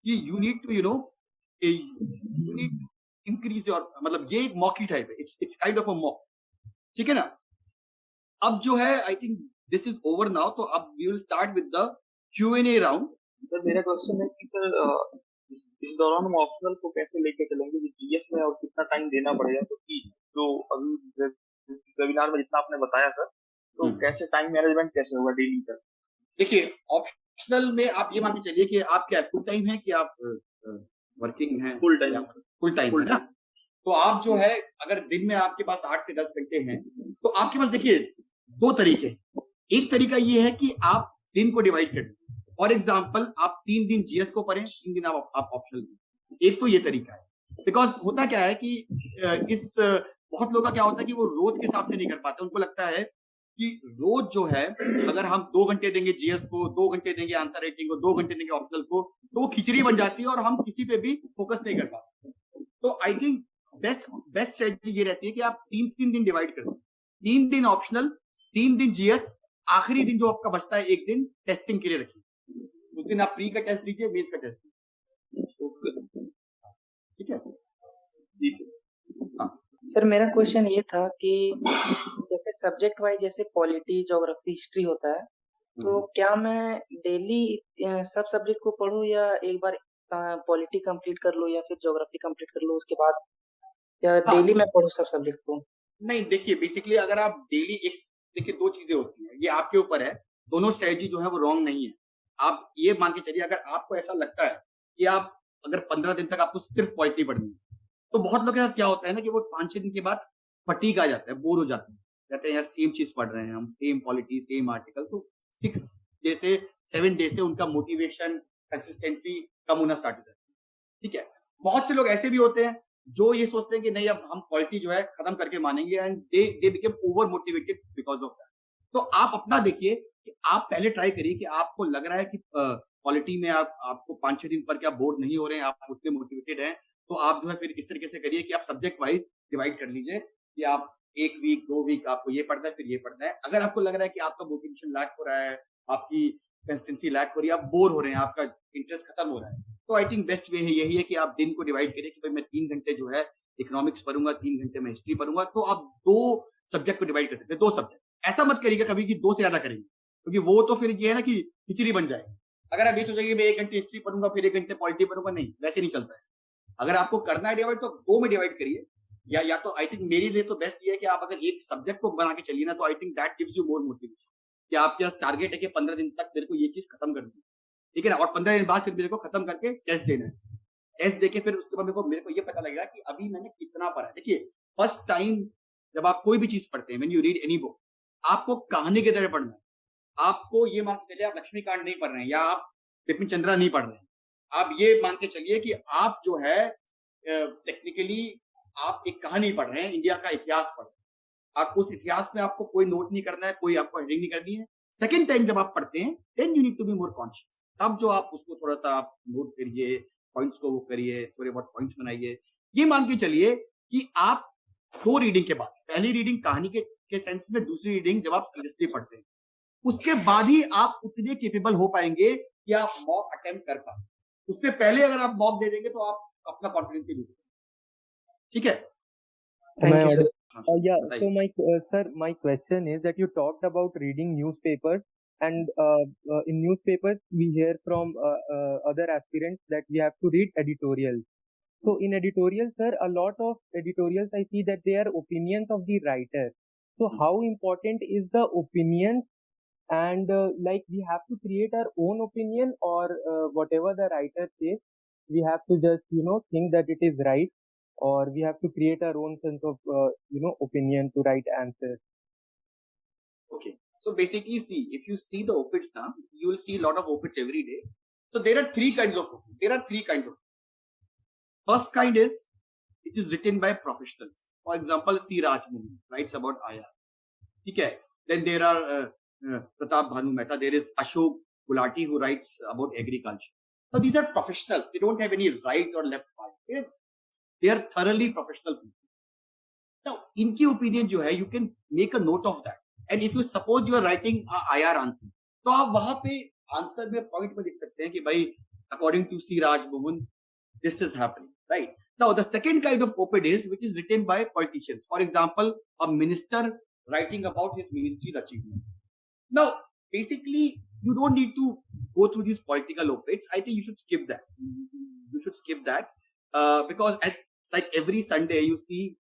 कि you need to, you need to increase your, मतलब ये एक mocky type है. It's kind of a mock. ठीक है ना? अब जो है, I think this is over now. तो अब we will start with the Q&A round. Sir मेरा क्वेश्चन है कि सर इस दौरान हम ऑप्शनल को कैसे लेके चलेंगे जीएस में और कितना टाइम देना पड़ेगा, क्योंकि जो अभी वेबिनार में जितना आपने बताया सर, तो कैसे टाइम मैनेजमेंट कैसे होगा डेली का? देखिए ऑप्शनल में आप ये मान के चलिए कि आप क्या फुल टाइम है कि आप वर्किंग हैं? फुल टाइम है ना. तो आप जो है अगर दिन में आपके पास 8 से 10 घंटे हैं तो आपके पास देखिए दो तरीके. एक तरीका ये है कि आप दिन को डिवाइड कर. फॉर एग्जाम्पल आप 3 दिन जीएस को पढ़ें, 3 दिन आप ऑप्शनल. एक तो ये तरीका है. बिकॉज होता क्या है कि इस बहुत लोगों का क्या होता है कि वो रोज के हिसाब से नहीं कर पाते. उनको लगता है कि रोज जो है अगर हम 2 घंटे देंगे जीएस को, 2 घंटे देंगे आंसर राइटिंग को, 2 घंटे देंगे ऑप्शनल को, तो वो खिचड़ी बन जाती है और हम किसी पे भी फोकस नहीं कर पाते. तो आई थिंक बेस्ट स्ट्रेटजी ये रहती है कि आप 3 दिन डिवाइड कर दें. 3 दिन ऑप्शनल, 3 दिन जीएस, आखिरी दिन जो आपका बचता है एक दिन टेस्टिंग के लिए रखिए. उस दिन आप प्री का टेस्ट दीजिए, मेंस का टेस्ट. ठीक है जी सर. सर मेरा क्वेश्चन ये था कि जैसे सब्जेक्ट वाइज जैसे पॉलिटी, ज्योग्राफी, हिस्ट्री होता है, तो क्या मैं डेली सब सब्जेक्ट को पढूं या एक बार पॉलिटी कंप्लीट कर लूं या फिर ज्योग्राफी कंप्लीट कर लूं उसके बाद, या डेली मैं पढूं सब सब्जेक्ट को? नहीं, देखिए बेसिकली अगर आप डेली देखिए 2 चीजें होती हैं, ये आपके ऊपर है. दोनों स्ट्रेटजी जो है वो रॉन्ग नहीं है। आप ये मान के चलिए, अगर आपको ऐसा लगता है कि आप अगर 15 दिन तक आपको सिर्फ पॉलिटी पढ़नी है, तो बहुत लोग के साथ क्या होता है ना कि वो 5-6 दिन के बाद फटीग आ जाता है, बोर हो जाते हैं, कहते हैं यार सेम चीज पढ़ रहे हैं हम, सेम पॉलिटी सेम आर्टिकल। तो 6 डे से 7 डे से उनका मोटिवेशन कंसिस्टेंसी कम होना स्टार्ट हो जाती है। ठीक है, बहुत से लोग ऐसे भी होते हैं जो ये सोचते हैं कि नहीं अब हम पॉलिटी जो है खत्म करके मानेंगे, and they become over motivated because of that. तो आप अपना देखिए कि आप पहले ट्राई करिए कि आपको लग रहा है कि पॉलिटी में आपको 5-6 दिन पर क्या बोर नहीं हो रहे हैं, आप उतने मोटिवेटेड हैं, तो आप जो है फिर इस तरीके से करिए कि आप सब्जेक्ट वाइज डिवाइड कर लीजिए कि आप 1 वीक 2 वीक आपको ये पढ़ना है, फिर ये पढ़ना है। अगर आपको लग रहा है कि आपका मोटिवेशन लैक हो रहा है, आपकी कंसिस्टेंसी लैक हो रही है, आप बोर हो रहे हैं, आपका इंटरेस्ट खत्म हो रहा है, तो आई थिंक बेस्ट वे है यही है कि आप दिन को डिवाइड करिए कि भाई मैं 3 घंटे जो है इकोनॉमिक्स पढ़ूंगा, 3 घंटे में हिस्ट्री पढ़ूंगा। तो आप 2 सब्जेक्ट को डिवाइड कर सकते हैं, 2 सब्जेक्ट। ऐसा मत करिएगा कभी कि 2 से ज्यादा करेंगे, क्योंकि वो तो फिर ये है ना कि खिचड़ी बन जाएगी। अगर आप ये सोचेंगे मैं 1 घंटे हिस्ट्री पढ़ूंगा फिर 1 घंटे पॉलिटी पढ़ूंगा, नहीं, वैसे नहीं चलता है। अगर आपको करना है डिवाइड तो 2 में डिवाइड करिए, या तो आई थिंक मेरे लिए तो बेस्ट ये है कि आप अगर एक सब्जेक्ट को बना के चलिए ना, तो I think that gives you more motivation कि आपके पास टारगेट है कि 15 दिन तक मेरे को ये चीज खत्म करनी है, ठीक है ना, और 15 दिन बाद फिर मेरे को खत्म करके टेस्ट देना है। टेस्ट देके फिर उसके बाद मेरे को ये पता लगेगा कि अभी मैंने कितना पढ़ा है। देखिए, फर्स्ट टाइम जब आप कोई भी चीज पढ़ते हैं, when you read any book, आपको कहानी की तरह पढ़ना है। आपको ये मान के चलिए आप लक्ष्मीकांत नहीं पढ़ रहे हैं या आप बिपिन चंद्रा नहीं पढ़ रहे हैं। आप ये मान के चलिए कि आप जो है टेक्निकली आप एक कहानी पढ़ रहे हैं, इंडिया का इतिहास पढ़ रहे हैं। आप उस इतिहास में आपको कोई नोट नहीं करना है, कोई आपको हेडिंग नहीं करनी है। सेकंड टाइम जब आप पढ़ते हैं, then you need to be more conscious. तब जो आप उसको थोड़ा सा आप नोट करिए, पॉइंट्स को वो करिए, थोड़े बहुत पॉइंट्स बनाइए। ये मान के चलिए कि आप 2 रीडिंग के बाद, पहली रीडिंग कहानी के सेंस में, दूसरी रीडिंग जब आप सीरियसली पढ़ते हैं, उसके बाद ही आप उतने केपेबल हो पाएंगे कि आप मॉक अटेम्प्ट कर पाए। उससे पहले अगर आप मॉक दे देंगे तो आप अपना कॉन्फिडेंस ही लूज करेंगे। ठीक है, thank you sir. Yeah, so बताइए। sir, my question is that you talked about reading newspapers, and in newspapers we hear from other aspirants that we have to read editorials. So in editorials, sir, a lot of editorials I see that they are opinions of the writer. So how important is the opinion? And like we have to create our own opinion, or whatever the writer says, we have to just think that it is right, or we have to create our own sense of opinion to write answers. Okay. So basically, see, if you see the op-eds now, you will see a lot of op-eds every day. So there are 3 kinds of op-eds. There are 3 kinds of op-eds. First kind is, it is written by professionals. For example, C. Rajmohan writes about IR. Okay. Then there are Pratap Bhanu Mehta. There is Ashok Gulati who writes about agriculture. So these are professionals. They don't have any right or left part. They are thoroughly professional people. Now, इनकी opinion जो है, you can make a note of that. And if you suppose you are writing a IR answer, तो आप वहां पे answer में point में लिख सकते हैं कि भाई according to C. Rajmohan, this is happening, right? Now, the second kind of op-ed is which is written by politicians. For example, a minister writing about his ministry's achievement. Now, basically, you don't need to go through these political op-eds. I think you should skip that. You should skip that because like every Sunday you see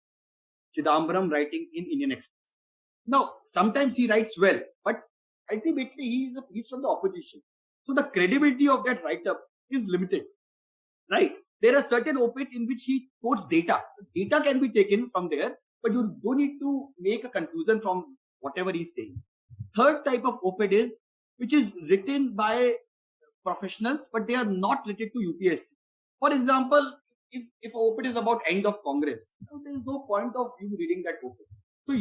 Chidambaram writing in Indian Express. Now, sometimes he writes well, but ultimately he's from the opposition. So the credibility of that write-up is limited, right? There are certain op-eds in which he quotes data. Data can be taken from there, but you don't need to make a conclusion from whatever he's saying. Third type of op-ed is which is written by professionals, but they are not related to UPSC. For example, if op-ed is about end of Congress, there is no point of you reading that op-ed. So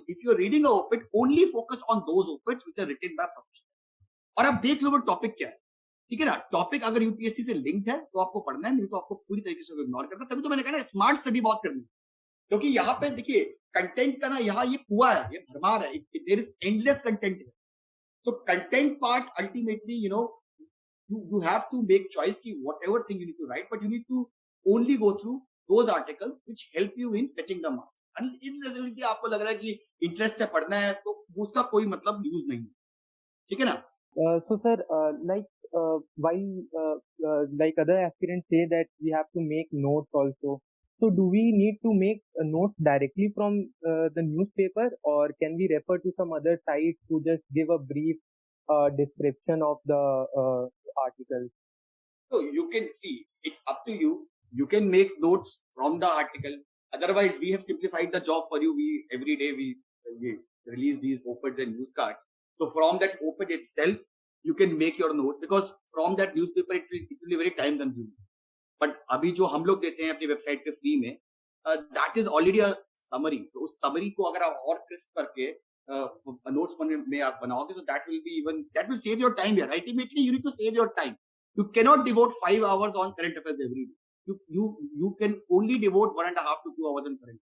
if you're reading a op-ed, only focus on those op-eds which are written by professionals. और आप देख लो वो topic क्या है, ठीक है ना? Topic अगर यूपीएससी से लिंक्ड है तो आपको पढ़ना है, नहीं तो आपको पूरी तरीके से इग्नोर करना। तभी तो मैंने कहा ना स्मार्ट स्टडी बहुत करनी है, क्योंकि यहाँ पे देखिए कंटेंट का ना, यहाँ ये कुआं है, ये भरमार है, देयर इज एंडलेस कंटेंट है। So content part ultimately, you have to make choice ki whatever thing you need to write, but you need to only go through those articles which help you in fetching the marks. And if necessarily आपको लग रहा है कि interest है पढ़ना है, तो उसका कोई मतलब यूज नहीं है, ठीक है ना? So sir, like other aspirants say that we have to make notes also. So do we need to make notes directly from the newspaper, or can we refer to some other sites to just give a brief description of the article. So you can see, it's up to you. You can make notes from the article. Otherwise, we have simplified the job for you. Every day we release these op-eds and news cards. So from that op-ed itself, you can make your note, because from that newspaper it will be very time consuming. But अभी जो हम लोग देते हैं अपनी website पे free में, that is already a summary. तो उस summary को अगर आप और crisp करके notes में आप बनाओगे, तो that will save your time here. Ultimately, you need to save your time. You cannot devote 5 hours on current affairs every day. You can only devote 1.5 to 2 hours on current.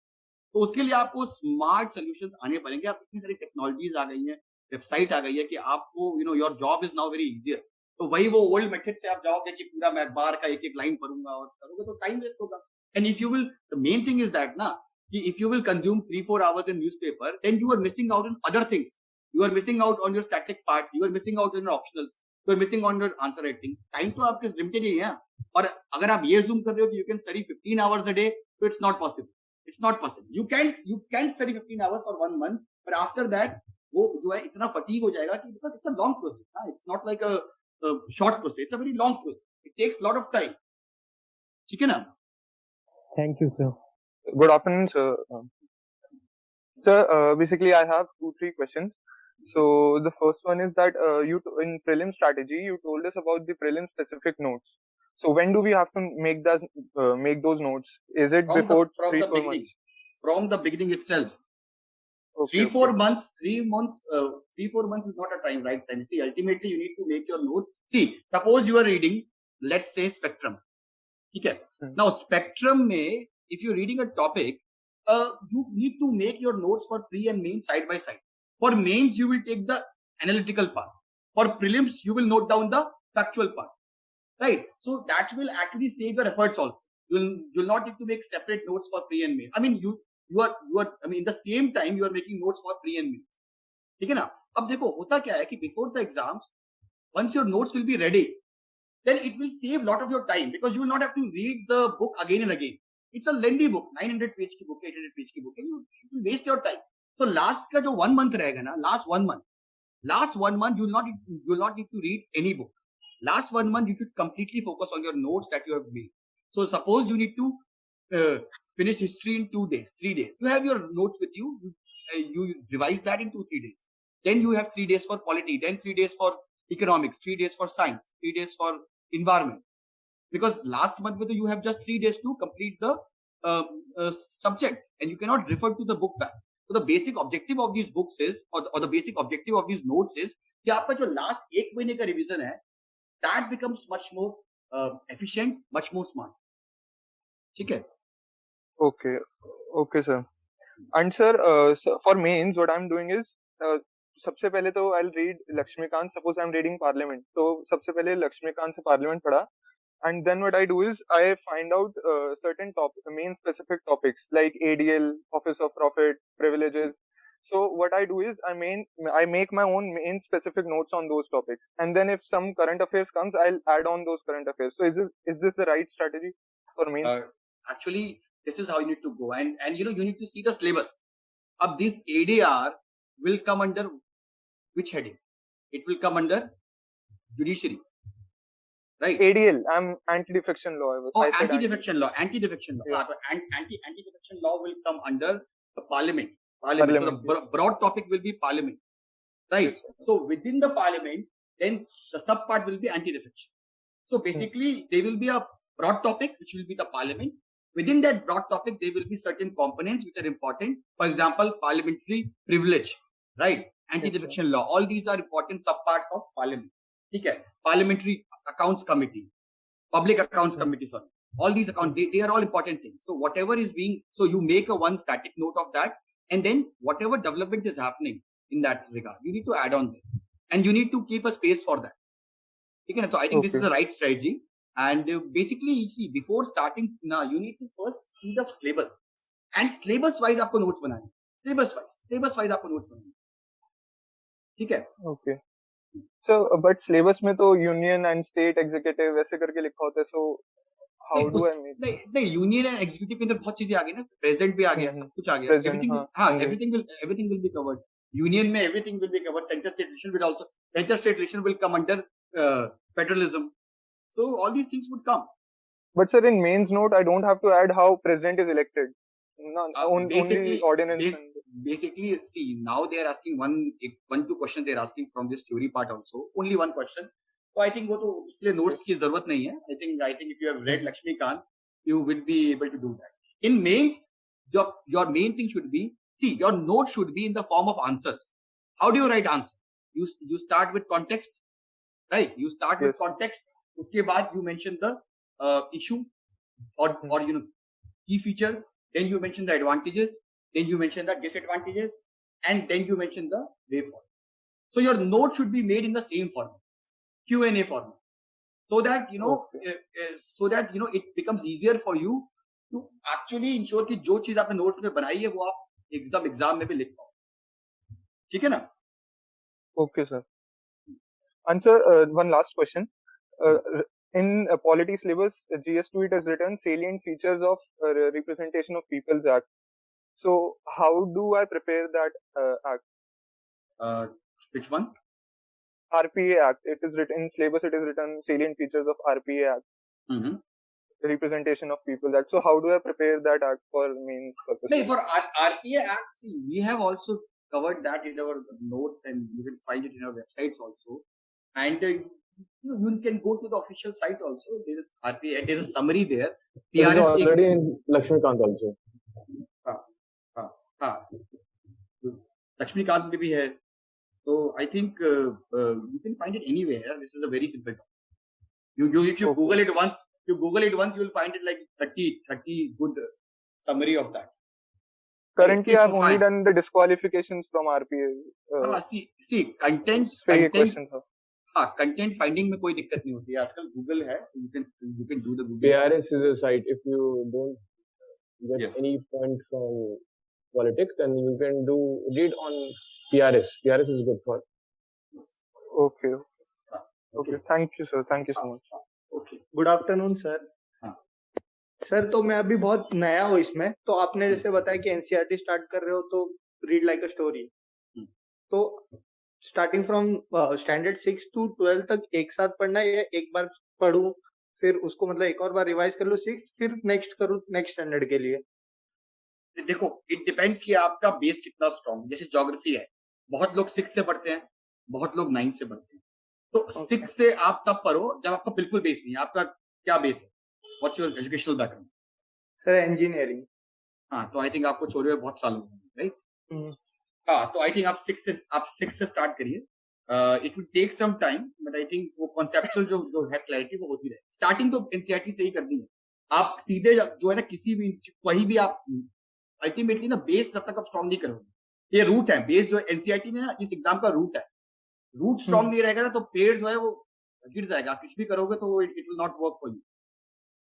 तो उसके लिए आपको smart solutions आने पड़ेंगे. आप इतनी सारी technologies आ गई हैं, वेबसाइट आ गई है कि आपको your job is now very easier. तो वही वो ओल्ड मेथड से आप जाओगे कि पूरा मैं अखबार का एक एक लाइन पढ़ूंगा और करोगे तो टाइम वेस्ट होगा. And if you will, the main thing is that ना, कि if you will consume 3-4 hours in newspaper, then you are missing out on other things. You are missing out on your static part. You are missing out on your optionals. You are missing on your answer writing. Time तो आपके limited ही है. और अगर आप ये assume कर रहे हो कि you can study 15 hours a day, so it's not possible. It's not possible. You can study 15 hours for 1 month, but after that वो जो है इतना fatigue हो जाएगा कि because it's a long process. It's not like a short process. It's a very long process. It takes a lot of time. ठीक है ना? Thank you, sir. Good afternoon, sir. Sir, basically I have 2-3 questions. So the first one is that you in prelim strategy you told us about the prelim specific notes. So when do we have to make those notes? Is it before 3-4 months? From the beginning itself. Okay, 3-4 months. 3-4 months is not a right time. See, ultimately you need to make your note. See, suppose you are reading, let's say, Spectrum. Okay. Now Spectrum में, if you're reading a topic, you need to make your notes for pre and main side by side. For mains, you will take the analytical part. For prelims, you will note down the factual part. Right? So that will actually save your efforts also. You'll not need to make separate notes for pre and main. I mean, you are in the same time you are making notes for pre and mains. ठीक है ना? अब देखो होता क्या है कि before the exams, once your notes will be ready, then it will save lot of your time, because you will not have to read the book again and again. It's a lengthy book, 900 page की book, 800 page की book, and you will waste your time. So last का जो 1 month रहेगा ना, last one month you will not need to read any book. Last 1 month you should completely focus on your notes that you have made. So suppose you need to finish history in 2 days, 3 days. You have your notes with you. You revise that in 2-3 days. Then you have 3 days for polity. Then 3 days for economics. 3 days for science. 3 days for environment. Because last month you have just 3 days to complete the subject, and you cannot refer to the book back. So the basic objective of these books is, or the basic objective of these notes is, कि आपका जो last 1 महीने का revision है, that becomes much more efficient, much more smart. ठीक है? Okay, sir. And sir, so for mains, what I'm doing is, सबसे पहले तो I'll read Lakshmikant. Suppose I'm reading Parliament. तो सबसे पहले Lakshmikant से Parliament पढ़ा. And then what I do is I find out certain main specific topics like ADL, Office of Profit, privileges. So what I do is I make my own main specific notes on those topics. And then if some current affairs comes, I'll add on those current affairs. So is this the right strategy for main? Actually, this is how you need to go. And you need to see the syllabus. अब this ADR will come under which heading? It will come under judiciary. Right. ADL, I'm anti-defection law. Anti-defection law. Yeah. Anti-defection law will come under the parliament. So the broad topic will be parliament. Right. Yes, so within the parliament, then the sub part will be anti-defection. So basically, there will be a broad topic, which will be the parliament. Within that broad topic, there will be certain components which are important. For example, parliamentary privilege. Right. Anti-defection law. All these are important subparts of parliament. Okay. Parliamentary accounts committee, public accounts committee, sorry. All these accounts, they are all important things. So whatever is being, so you make a one static note of that, and then whatever development is happening in that regard, you need to add on there. And you need to keep a space for that. Okay. So I think this is the right strategy. And basically, you see, before starting, now you need to first see the syllabus. And syllabus wise, आपको notes बनाने. Syllabus wise आपको notes बनाने. ठीक है? Okay. So, but syllabus में तो union and state executive ऐसे करके लिखा होता है. So, how do I make? नहीं, union and executive के अंदर बहुत चीजें आ गई ना. President भी आ गया, सब कुछ आ गया. Everything will be covered. Union में everything will be covered. Center-state relation will come under federalism. So all these things would come. But sir, in mains note, I don't have to add how president is elected. No, only ordinance. Basically, see, now they are asking one, two questions they are asking from this theory part also. Only one question. So I think वो तो उसके लिए notes की जरूरत नहीं है. I think if you have read Lakshmikant, you will be able to do that. In mains, your main thing should be, see, your note should be in the form of answers. How do you write answer? You start with context, right? You start with context. उसके बाद you mention the issue or key features. Then you mention the advantages. Then you mention the disadvantages, and then you mention the way forward. So your note should be made in the same format, Q&A format, so that it becomes easier for you to actually ensure कि जो चीज आपने notes में बनाई है वो आप एकदम एग्जाम में भी लिख पाओ. ठीक है ना? Okay, sir. And sir, one last question. In polity syllabus, GS2 it is written salient features of representation of People's Act. So how do I prepare that act? Which one? RPA Act. It is written in syllabus. It is written salient features of RPA Act. Mm-hmm. Representation of People's Act. So how do I prepare that act for main purposes? No, for RPA Act, see, we have also covered that in our notes, and you can find it in our websites also. And you can go to the official site also. There is RPA. There is a summary there. PRS already in Lakshmikant also. Lakshmikant में भी है. So I think you can find it anywhere. This is a very simple topic. If you Google it once, you will find it like 30 good summary of that. Currently, I have only done the disqualifications from RPA. See, content finding में कोई दिक्कत नहीं होती है. आजकल Google है. You can do the Google. PRS is a site. If you don't get any point from politics, then you can read on PRS. PRS is good for. Okay. Thank you, sir. Thank you so much. Okay. Good afternoon sir. Sir, तो मैं अभी बहुत नया हूँ इसमें. तो आपने जैसे बताया कि एनसीईआरटी स्टार्ट कर रहे हो तो रीड लाइक अ स्टोरी. तो स्टार्टिंग फ्रॉम स्टैंडर्ड 6 to 12 तक एक साथ पढ़ना है या एक बार पढ़ूं फिर उसको मतलब एक और बार रिवाइज कर लो 6 फिर नेक्स्ट करूं नेक्स्ट स्टैंडर्ड के लिए? देखो, इट डिपेंड्स कि आपका बेस कितना स्ट्रॉन्ग. जैसे ज्योग्राफी है, बहुत लोग 6 से पढ़ते हैं, बहुत लोग 9 से पढ़ते हैं. तो 6 से आप तब पढ़ो जब आपका बिल्कुल बेस नहीं है. आपका क्या बेस है? What's your educational background? Sir, engineering. हाँ, तो आई थिंक आपको छोड़े हुए बहुत साल हो गए, राइट? हाँ, तो आई थिंक आप 6 से स्टार्ट करिए. It will take some time, but I think वो कॉन्सेप्चुअल जो है क्लैरिटी वो होती रहे. स्टार्टिंग तो एनसीईआरटी से ही करनी है. आप सीधे जो है ना किसी भी इंस्टीट्यूट वही भी आप अल्टीमेटली ना बेस जब तक आप स्ट्रॉन्ग नहीं करोगे. ये रूट है, बेस जो एनसीईआरटी ने इस एग्जाम का रूट है. रूट स्ट्रॉन्ग नहीं रहेगा ना तो पेड़ जो है वो गिर जाएगा. आप कुछ भी करोगे तो it will not work for you,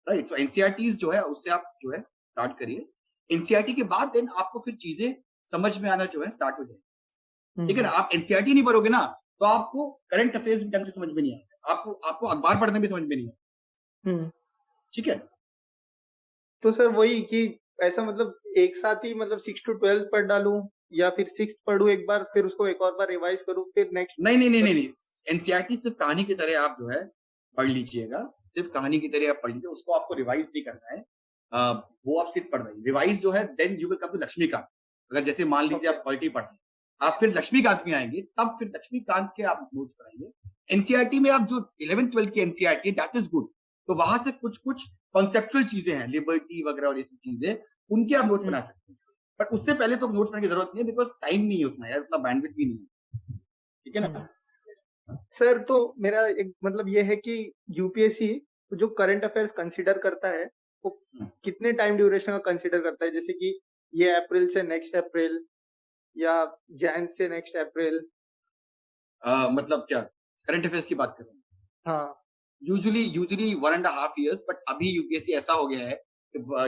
right? So NCERTs जो है उससे आप जो है स्टार्ट करिए. एनसीईआरटी के बाद देन आपको फिर चीजें समझ में आना जो है स्टार्ट हो जाएगी. ठीक है ना? आप एनसीईआरटी नहीं पढ़ोगे ना तो आपको करंट अफेयर्स भी ढंग से समझ में नहीं आएगा. आपको अखबार पढ़ने भी समझ में नहीं आएगा. ठीक है? तो सर वही कि ऐसा मतलब एक साथ ही मतलब 6 to 12 पढ़ डालूं या फिर 6 पढ़ूं एक बार फिर उसको एक और बार रिवाइज करूं फिर नेक्स्ट? नहीं. एनसीईआरटी सिर्फ कहानी की तरह आप जो है पढ़ लीजिएगा. सिर्फ कहानी की तरह आप पढ़ लीजिए. उसको आपको रिवाइज नहीं करना है. वो आप सिर्फ पढ़ रहे हैं. रिवाइज जो है then you will come to Laxmikanth. अगर जैसे मान लीजिए आप पॉलिटी पढ़ रहे हैं, आप फिर लक्ष्मीकांत में आएंगे, तब फिर लक्ष्मीकांत के आप नोट्स पढ़ाएंगे. एनसीईआरटी में आप जो 11th 12th की एनसीईआरटी है दैट इज गुड. तो वहां से कुछ कॉन्सेप्चुअल चीजें हैं, लिबर्टी वगैरह और ये सब चीजें, उनके आप नोट्स बना सकते हैं. बट उससे पहले तो नोट्स बनाने की जरूरत नहीं है, बिकॉज टाइम नहीं है उतना यार, उतना बैंडविड्थ भी नहीं है. ठीक है ना सर? तो मेरा एक मतलब ये है कि यूपीएससी जो करंट अफेयर्स कंसीडर करता है वो कितने टाइम ड्यूरेशन का कंसीडर करता है? जैसे कि ये अप्रैल से नेक्स्ट अप्रैल या जैन से नेक्स्ट अप्रैल? मतलब क्या करंट अफेयर्स की बात कर रहे हैं? हाँ, यूजुअली 1.5 years. बट अभी यूपीएससी ऐसा हो गया है,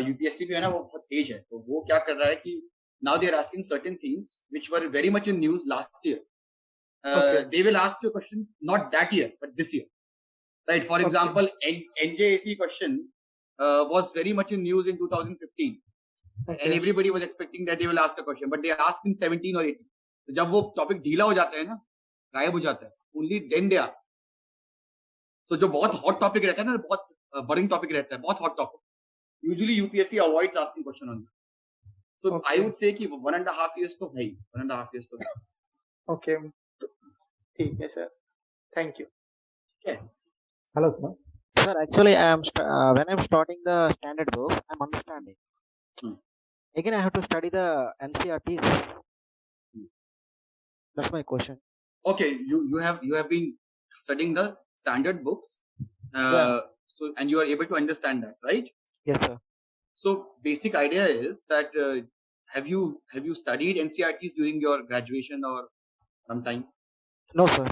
यूपीएससी भी है ना वो बहुत तेज है. तो वो क्या कर रहा है कि now they are asking certain things which were very much in news last year. They will ask you a question not that year but this year, right? For example, NJAC question was very much in news in 2015, and everybody was expecting that they will ask a question, but they asked in 17 or 18. तो जब वो topic ढीला हो जाता है ना, गायब हो जाता है, ओनली देन दे आस्क. सो जो बहुत हॉट टॉपिक रहता है ना, बहुत बर्निंग टॉपिक रहता है, बहुत hot topic, usually UPSC avoids asking question on. So I would say कि 1.5 years तो है, 1.5 years तो है. ओके, ठीक है sir, thank you. Hello, sir. Sir, actually, when I'm starting the standard book, I'm understanding. Again, I have to study the NCRTs. That's my question. Okay, you have been studying the standard books, Yeah. so and you are able to understand that, right? Yes, sir. So basic idea is that have you studied NCRTs during your graduation or sometime? No, sir.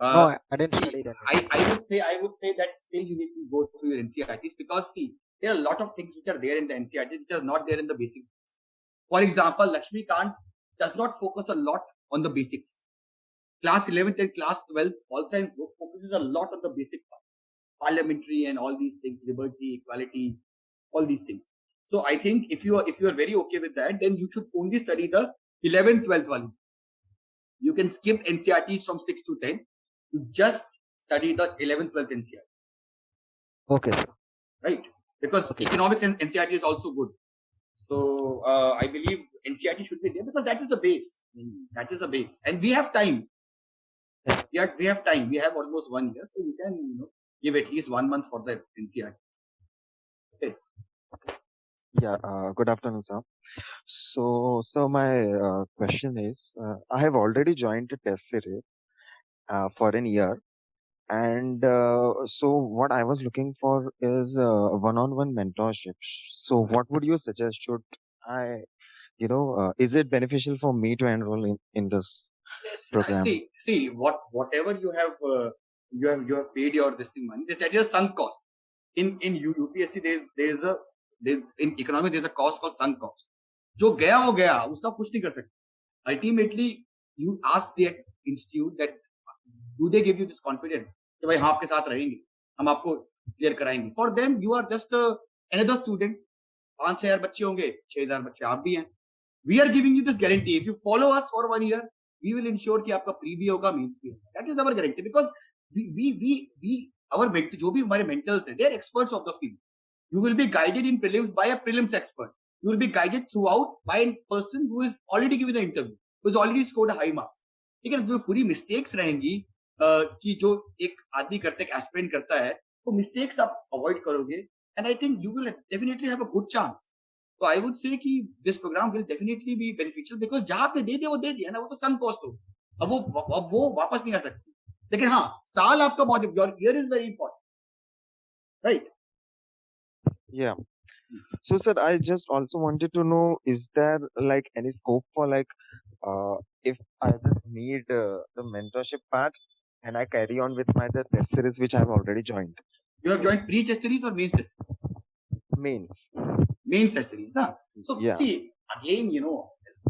No, I didn't See, study that. I would say that still you need to go through your NCRTs, because see, there are a lot of things which are there in the NCRTs which are not there in the basic books. For example, Lakshmikant does not focus a lot on the basics. Class 11th and class 12th Pol Science book focuses a lot on the basic part, parliamentary and all these things, liberty, equality, all these things. So I think if you are very okay with that, then you should only study the 11th 12th one. You can skip NCRTs from 6 to 10. You just study the 11th 12th NCRT. Okay, sir. Right? Because Okay. economics and NCRT is also good. So I believe NCRT should be there because that is the base. That is the base, and we have time. Yes. We have time. We have almost 1 year, so you can give at least 1 month for the NCRT. Okay. Yeah, good afternoon, sir. So my question is, I have already joined the test series for an year, and so what I was looking for is one-on-one mentorship. So what would you suggest? Should I, is it beneficial for me to enroll in this Yes. program? See, whatever you have paid your this thing money, that is a sunk cost. In UPSC there's in economics there's a cost called sunk cost. जो गया हो गया, उसका कुछ नहीं कर सकते. Ultimately, you ask the institute that do they give you this confidence कि भाई हम आपके साथ रहेंगे, हम आपको क्लियर कराएंगे. For them, you are just another student. 5,000 बच्चे होंगे, 6,000 बच्चे आप भी हैं. We are giving you this guarantee. If you follow us for 1 year, we will ensure कि आपका pre भी होगा, means भी होगा. That is our guarantee, because our mentor, जो भी हमारे mentors हैं, they are experts of the field. You will be guided in prelims by a prelims expert. You will be guided throughout by a person who is already given the interview, who has already scored a high marks. लेकिन जो पूरी mistakes रहेंगी कि जो एक आदमी करता है, एक aspirant करता है, वो mistakes आप avoid करोगे, and I think you will definitely have a good chance. So I would say कि this program will definitely be beneficial, because जहाँ पे दे वो दे दिया ना, वो तो sunk cost हो. अब वो वापस नहीं आ सकती. लेकिन हाँ, साल आपका बहुत, your year is very important, right? Yeah. So, sir, I just also wanted to know, is there like any scope for if I just need the mentorship part and I carry on with the test series which I've already joined? You have joined pre-test series or mains test? Mains test series, na? So Yeah. see, again,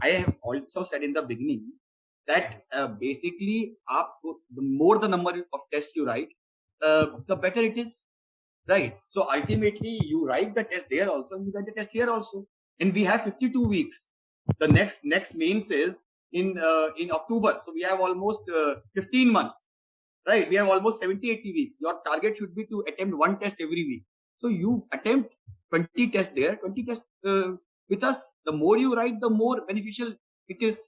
I have also said in the beginning that basically, the more the number of tests you write, the better it is, right? So ultimately, you write the test there also, and you write the test here also, and we have 52 weeks. The next mains is in October, so we have almost 15 months, right? We have almost 70-80 weeks. Your target should be to attempt 1 test every week. So you attempt 20 tests there, 20 tests with us. The more you write, the more beneficial it is,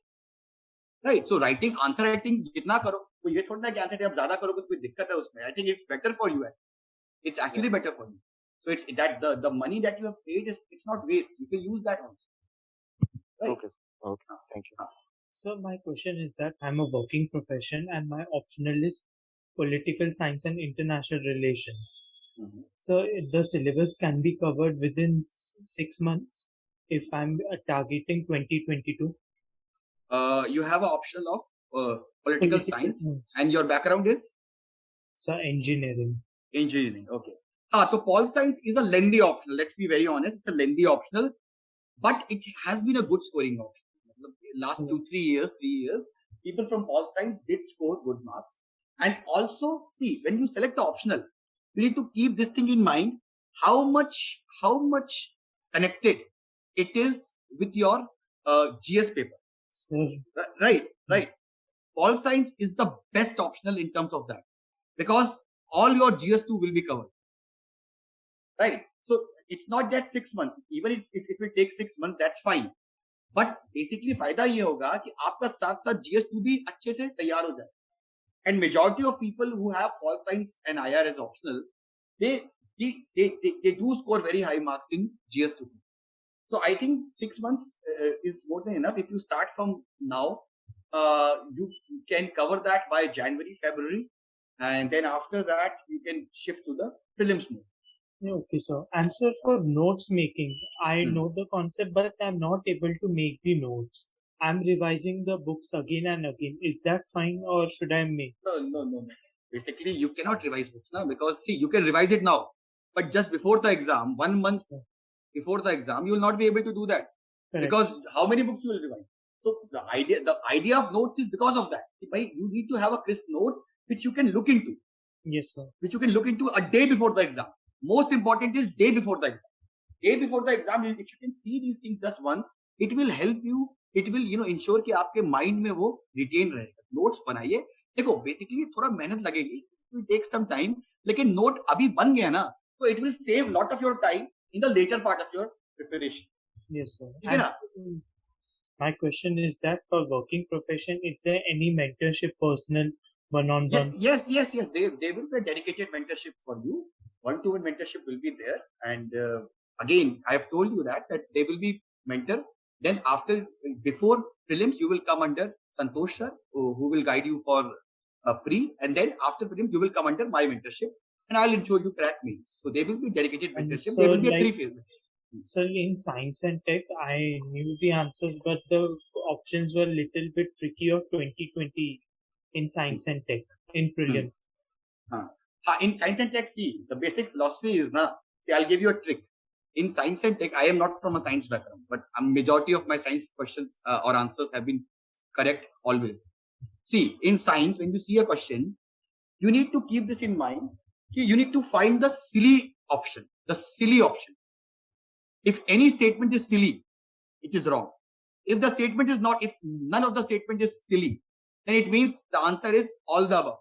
right? So answer writing जितना करो, तो ये थोड़ा ना कि answer आप ज्यादा करोगे तो कोई दिक्कत है उसमें. I think it's better for you. It's actually better for you. So it's that the money that you have paid it's not waste. You can use that also. Right? Okay. Thank you. So my question is that I'm a working profession and my optional is political science and international relations. Mhm. So the syllabus can be covered within 6 months if I'm targeting 2022. You have an option of political science, and your background is So engineering. Okay. So Pol Science is a lengthy optional. Let's be very honest. It's a lengthy optional, but it has been a good scoring option. Last 3 years, people from Pol Science did score good marks. And also, see, when you select the optional, you need to keep this thing in mind, how much connected it is with your GS paper. Sir. Right. Pol science is the best optional in terms of that, because all your GS2 will be covered. Right. So it's not that 6 months. Even if it will take 6 months, that's fine. But basically फायदा ये होगा कि आपका साथ साथ GS2 भी अच्छे से तैयार हो जाए. And majority of people who have pol science and IR as optional, they do score very high marks in GS2. So I think 6 months is more than enough. If you start from now, you can cover that by January, February, and then after that you can shift to the prelims mode. Okay, sir. And sir, for notes making, I know the concept, but I'm not able to make the notes. I'm revising the books again and again. Is that fine, or should I make? No. Basically, you cannot revise books now, because see, you can revise it now, but just before the exam, 1 month before the exam, you will not be able to do that. Correct. Because how many books you will revise? So the idea of notes is because of that. You need to have a crisp notes which you can look into. Yes, sir. Which you can look into a day before the exam. Most important is day before the exam. Day before the exam, if you can see these things just once, it will help you. It will ensure कि आपके mind में वो retain रहेगा. Notes बनाइए. देखो basically थोड़ा मेहनत लगेगी. It will take some time. लेकिन note अभी बन गया ना, तो it will save lot of your time in the later part of your preparation. Yes, sir. My question is that for working profession, is there any mentorship, personal, one-on-one? Yes. They will be a dedicated mentorship for you. One-to-one mentorship will be there. And again, I have told you that they will be mentor. Then before prelims, you will come under Santosh sir, who will guide you for pre. And then after prelims, you will come under my mentorship. And I'll ensure you crack mains. So they will be dedicated mentorship. They will be a 3-phase mentorship. Sir, in science and tech, I knew the answers, but the options were a little bit tricky of 2020 in science and tech, in prelims. In science and tech, see, the basic philosophy is, I'll give you a trick. In science and tech, I am not from a science background, but a majority of my science questions or answers have been correct always. See, in science, when you see a question, you need to keep this in mind. You need to find the silly option. If any statement is silly, it is wrong. If the statement is not, if none of the statement is silly, then it means the answer is all the above.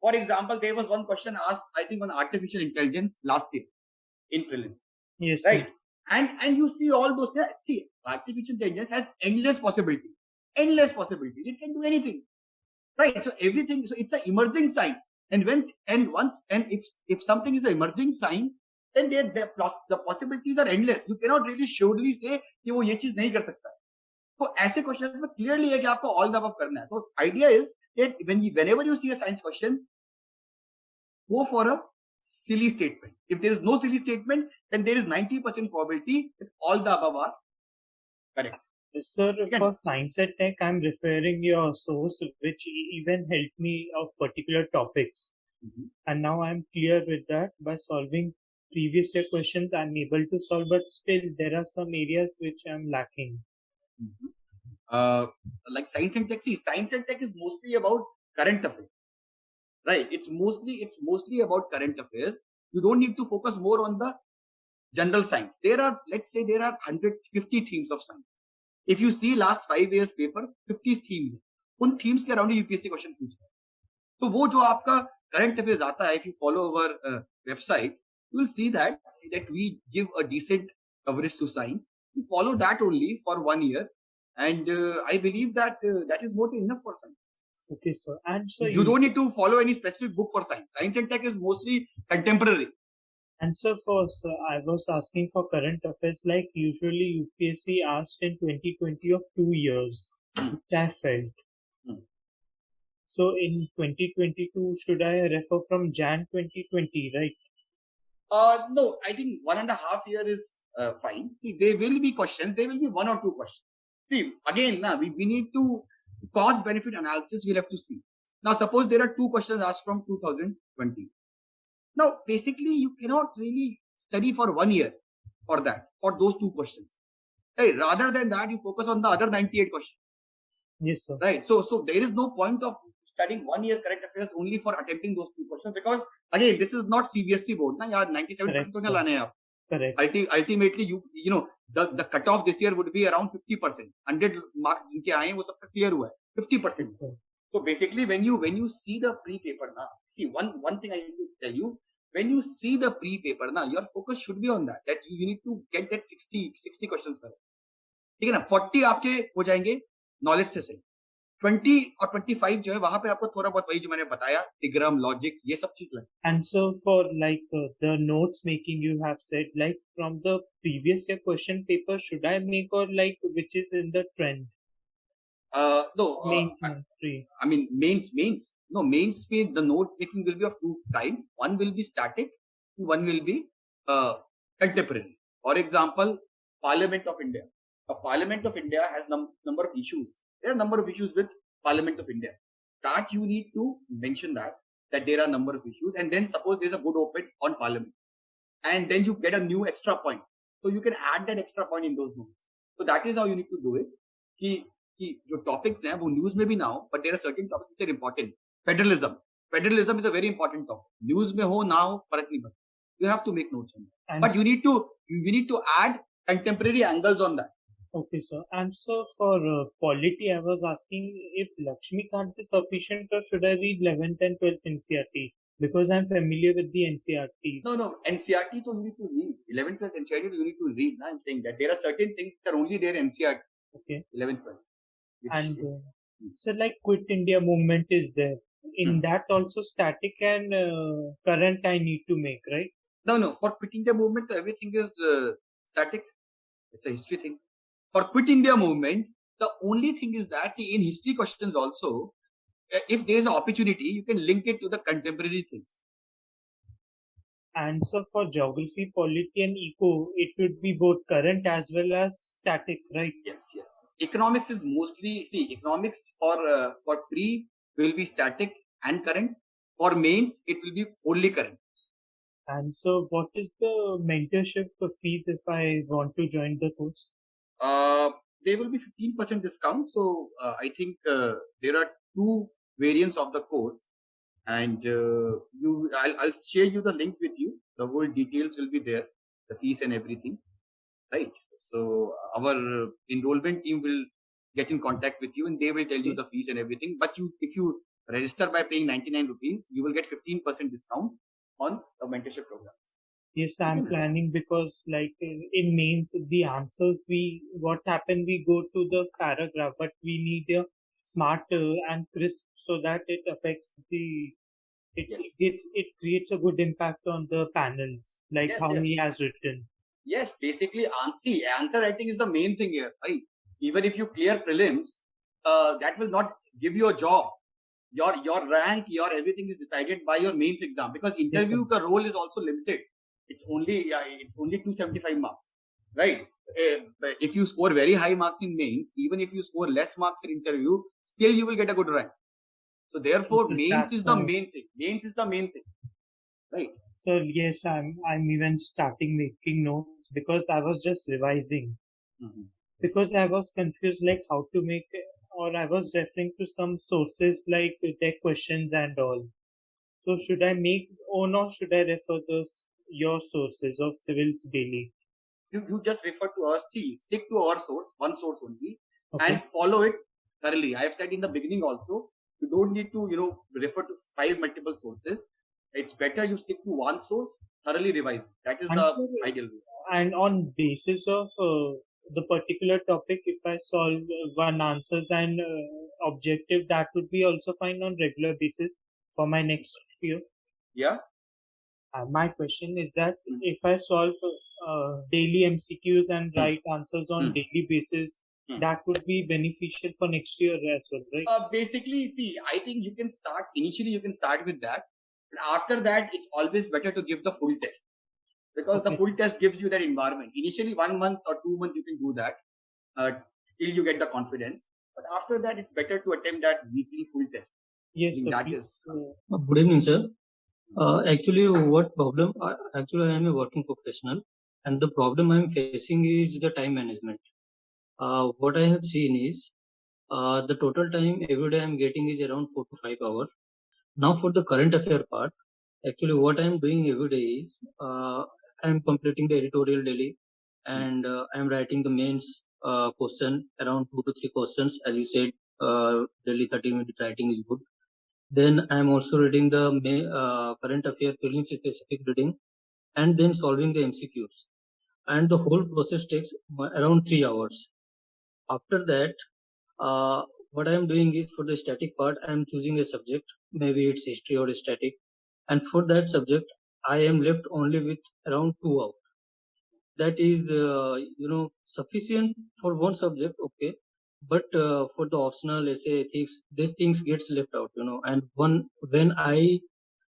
For example, there was one question asked, I think, on artificial intelligence last year in prelims. Yes. Right. And you see all those things. See, artificial intelligence has endless possibilities. It can do anything. Right. So everything. So it's an emerging science. And if something is an emerging science, then the possibilities are endless. You cannot really surely say कि वो ये चीज नहीं कर सकता. तो ऐसे questions में clearly है कि आपको all the above करना है. So idea is that whenever you see a science question, go for a silly statement. If there is no silly statement, then there is 90% probability that all the above are correct. Sir, for science and tech, I'm referring your source, which even helped me of particular topics. And now I'm clear with that. By solving previous year questions, I'm able to solve, but still there are some areas which I'm lacking. Like science and tech, see, science and tech is mostly about current affairs. Right. It's mostly about current affairs. You don't need to focus more on the general science. Let's say there are 150 themes of science. If you see last 5 years paper, 50 themes. उन themes के around UPSC question पूछता है. तो वो जो आपका current affairs आता है, if you follow our website, you will see that we give a decent coverage to science. You follow that only for 1 year, and I believe that that is more than enough for science. Okay, sir. And so you don't need to follow any specific book for science. Science and tech is mostly contemporary. And sir, I was asking for current affairs, like usually UPSC asked in 2020 of 2 years, which I felt. So in 2022, should I refer from Jan 2020, right? No, I think 1.5 years is fine. See, there will be questions. There will be 1 or 2 questions. See, again, we need to cost-benefit analysis. We'll have to see. Now, suppose there are 2 questions asked from 2020. Now, basically, you cannot really study for 1 year for those 2 questions. Right? Rather than that, you focus on the other 98 questions. Yes, sir. Right. So there is no point of studying 1 year current affairs only for attempting those 2 questions, because again, this is not CBSE board. Na, yaar 97% Correct. Ultimately, you know the cutoff this year would be around 50%. 100 marks जिनके आए हैं वो सबका clear हुआ है 50%. So basically, when you see the pre-paper now, see one thing I need to tell you, when you see the pre-paper now, your focus should be on that you need to get that 60 questions correct. ठीक है ना, 40 आपके हो जाएंगे knowledge से सही, 20 और 25 जो है वहां पे आपको थोड़ा बहुत वही जो मैंने बताया, diagram, logic, ये सब चीज लगे. And so for like the notes making, you have said like from the previous year question paper, should I make or like which is in the trend? No, I mean mains. No, mains में the note taking will be of two type. One will be static, one will be contemporary. For example, Parliament of India. The Parliament of India has number of issues. There are number of issues with Parliament of India. That you need to mention that there are number of issues, and then suppose there is a good open on Parliament, and then you get a new extra point. So you can add that extra point in those notes. So that is how you need to do it. कि जो topics हैं वो news में भी ना हो, but there are certain topics which are important. Federalism is a very important topic. News में हो ना हो फर्क नहीं पड़ता. You have to make notes on that, but you need to add contemporary angles on that. Okay, sir. And so for polity, I was asking if Lakshmikant is sufficient, or should I read 11th and 12th NCERT? Because I'm familiar with the NCERT. No, NCERT you need to read. 11th and NCERT you need to read. I'm saying that there are certain things that are only there in NCERT. Okay. 11th, 12th. And so like Quit India movement is there. In that also static and current I need to make, right? No. For Quit India movement, everything is static. It's a history thing. For Quit India movement, the only thing is that, see, in history questions also, if there is an opportunity, you can link it to the contemporary things. And so for geography, polity and eco, it would be both current as well as static, right? Yes. Economics is mostly, see, economics for pre will be static and current. For mains, it will be wholly current. And so what is the mentorship fees if I want to join the course? There will be 15% discount. So I think there are two variants of the course, and I'll share you the link with you. The whole details will be there, the fees and everything, right? So our enrollment team will get in contact with you, and they will tell you the fees and everything. But if you register by paying 99 rupees, you will get 15% discount on the mentorship programs. Yes, I'm planning, because like in mains, the answers we go to the paragraph, but we need a smart and crisp so that it affects it creates a good impact on the panels, like he has written. Yes, basically answer writing is the main thing here, right? Even if you clear prelims, that will not give you a job. Your rank, your everything is decided by your mains exam, because interview ka role is also limited. It's only 275 marks, right? If you score very high marks in mains, even if you score less marks in interview, still you will get a good rank. So therefore, mains is the main thing. Mains is the main thing, right? So yes, I'm even starting making notes, because I was just revising. Because I was confused like how to make, or I was referring to some sources like tech questions and all. So should I make own, or should I refer your sources of Civils Daily? You just refer to us. See, stick to our source, one source only, and follow it thoroughly. I have said in the beginning also, you don't need to refer to 5 multiple sources. It's better you stick to one source, thoroughly revise. That is the ideal way. And on basis of the particular topic, if I solve one answers and objective, that would be also fine on regular basis for my next year. Yeah. My question is that if I solve daily MCQs and write answers on daily basis, that would be beneficial for next year as well, right? Basically, see, I think initially you can start with that. But after that, it's always better to give the full test, because the full test gives you that environment. Initially, 1 month or 2 months, you can do that till you get the confidence. But after that, it's better to attempt that weekly full test. Yes, sir. That is. Good evening, sir. Actually, what problem? Actually, I am a working professional, and the problem I am facing is the time management. What I have seen is the total time every day I am getting is around 4 to 5 hours. Now, for the current affair part, actually, what I am doing every day is I'm completing the editorial daily, and I'm writing the mains question, around 2 to 3 questions. As you said, daily 30-minute writing is good. Then I'm also reading the current affair prelims specific reading, and then solving the MCQs. And the whole process takes around 3 hours. After that, what I'm doing is, for the static part, I'm choosing a subject, maybe it's history or static, and for that subject, I am left only with around 2 hours. That is, sufficient for one subject, okay, but for the optional essay, ethics, these things gets left out, and when I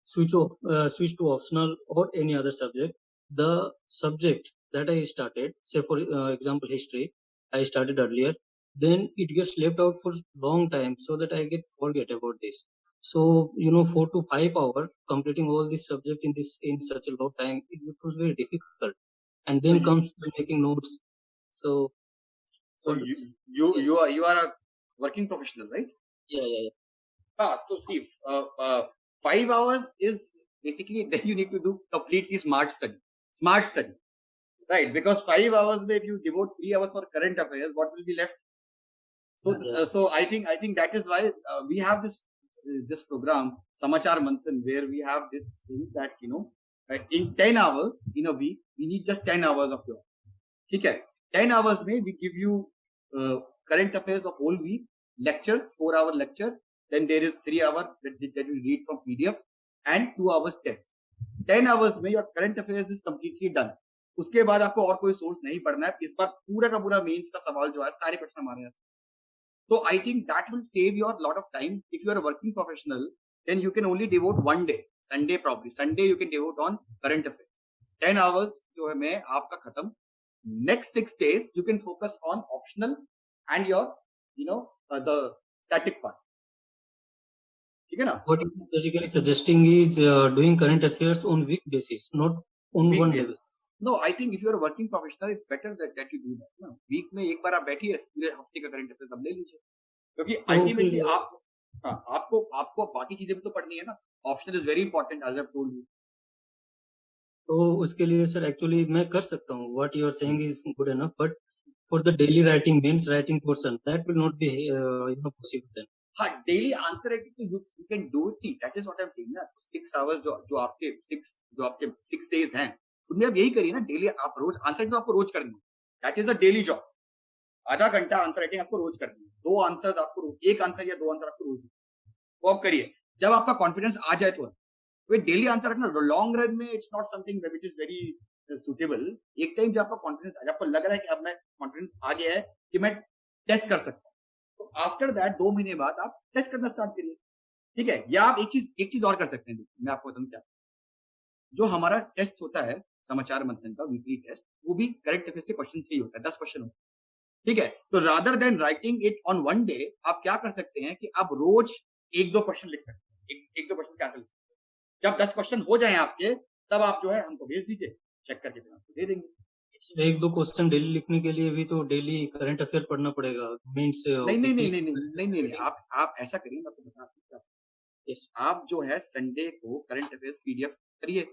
switch to optional or any other subject, the subject that I started, say for example history, I started earlier, then it gets left out for long time, so that I get forget about this. So 4 to 5 hours completing all this subject in such a long time, it was very difficult. And then comes the making notes. So you are a working professional, right? Yeah. So see, 5 hours is basically, then you need to do completely smart study, right? Because 5 hours, if you devote 3 hours for current affairs, what will be left? So, so I think that is why we have this program Samachar Manthan, where we have this thing that in 10 hours in a week, we need just 10 hours of your. Okay, 10 hours may we give you current affairs of whole week, lectures, 4-hour lecture, then there is 3 hours that you read from PDF, and 2 hours test. 10 hours में your current affairs is completely done. उसके बाद आपको और कोई source नहीं पढ़ना है. इस बार पूरा का पूरा मेंस का सवाल जो है सारे क्वेश्चन हमारे यहाँ. So I think that will save you a lot of time. If you are a working professional, then you can only devote one day, Sunday probably. Sunday you can devote on current affairs. 10 hours जो है मैं आपका खत्म. Next 6 days you can focus on optional and your the static part. What you're basically suggesting is doing current affairs on week basis, not on week one basis. day. No, I think if you are a working professional, it's better that you do that. No, week में एक बार आप बैठिए, पूरे हफ्ते का current affairs आप ले लीजिए, क्योंकि ultimately आपको बाकी चीजें भी तो पढ़नी है ना. Optional is very important, as I've told you. तो उसके लिए सर एक्चुअली मैं कर सकता हूँ. What you are saying is good enough, but for the daily writing, mains writing portion, that will not be possible then. हाँ, daily answer writing तो you can do it. See, that is what I'm saying ना. 6 hours जो आपके 6 days हैं, उनमें आप यही करिए ना. डेली आप रोज आंसर राइटिंग तो आपको रोज करनी है. That is a daily job. आधा घंटा आंसर राइटिंग आपको रोज करनी है. 2 आंसर आपको, 1 आंसर या 2 आंसर आपको रोज, वो आप करिए. जब आपका कॉन्फिडेंस आ जाए तो डेली आंसर रखना. लॉन्ग रन में it's not something which is very suitable. एक टाइम जब आपका कॉन्फिडेंस, आपको लग रहा है कि अब मैं कॉन्फिडेंस आ गया है कि मैं टेस्ट कर सकता हूँ, तो आफ्टर दैट 2 महीने बाद आप टेस्ट करना स्टार्ट करिए. ठीक है. या आप एक चीज और कर सकते हैं. मैं आपको बताऊं क्या, जो हमारा टेस्ट होता है समाचार मंथन का वीकली टेस्ट, वो भी करेक्ट अफेयर से क्वेश्चन से ही होता है. 10 क्वेश्चन होता है. ठीक है. तो rather than writing it on one day, आप क्या कर सकते हैं कि आप रोज 1-2 क्वेश्चन लिख सकते हैं. 1-2 क्वेश्चन कैंसिल. जब 10 क्वेश्चन हो जाए आपके, तब आप जो है हमको भेज दीजिए, चेक करके फिर आपको दे देंगे. 1-2 क्वेश्चन डेली लिखने के लिए भी तो डेली करंट अफेयर पढ़ना पड़ेगा. मीन्स नहीं. आप ऐसा करिए, मैं आपको बताता हूँ. आप जो है संडे को करंट अफेयर्स पीडीएफ करिए.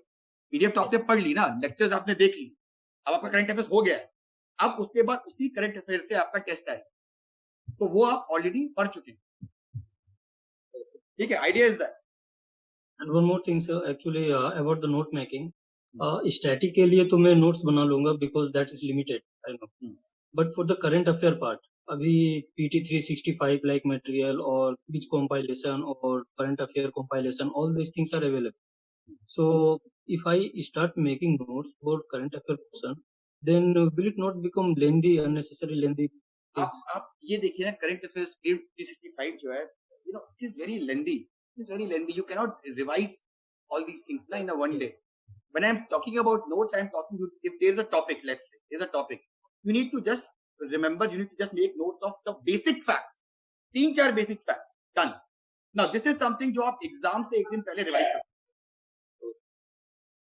पीडीएफ तो आपने पढ़ ली ना, लेक्चर्स आपने देख ली, अब आपका करंट अफेयर्स हो गया है. अब उसके बाद उसी करंट अफेयर से आपका टेस्ट आएगा, तो वो आप ऑलरेडी पढ़ चुके हैं. ठीक है. Idea is that. And one more thing sir, actually about the note making, static के लिए तो मैं नोट्स बना लूंगा because that is limited, I know. But for the current affair part, अभी PT 365 लाइक मटेरियल और क्विज कंपाइलेशन और current affair compilation, all this things are available. So if I start making notes for current affair portion, then will it not become lengthy, unnecessary lengthy? आप ये देखिए ना, current affairs 365 जो है, it is very lengthy. It's very lengthy. You cannot revise all these things na in a one day. When I'm talking about notes, I'm talking, if there's a topic, let's say there's a topic, you need to just remember, you need to just make notes of the basic facts. 3-4 basic facts done. Now this is something जो आप exam से एक दिन पहले revise करते.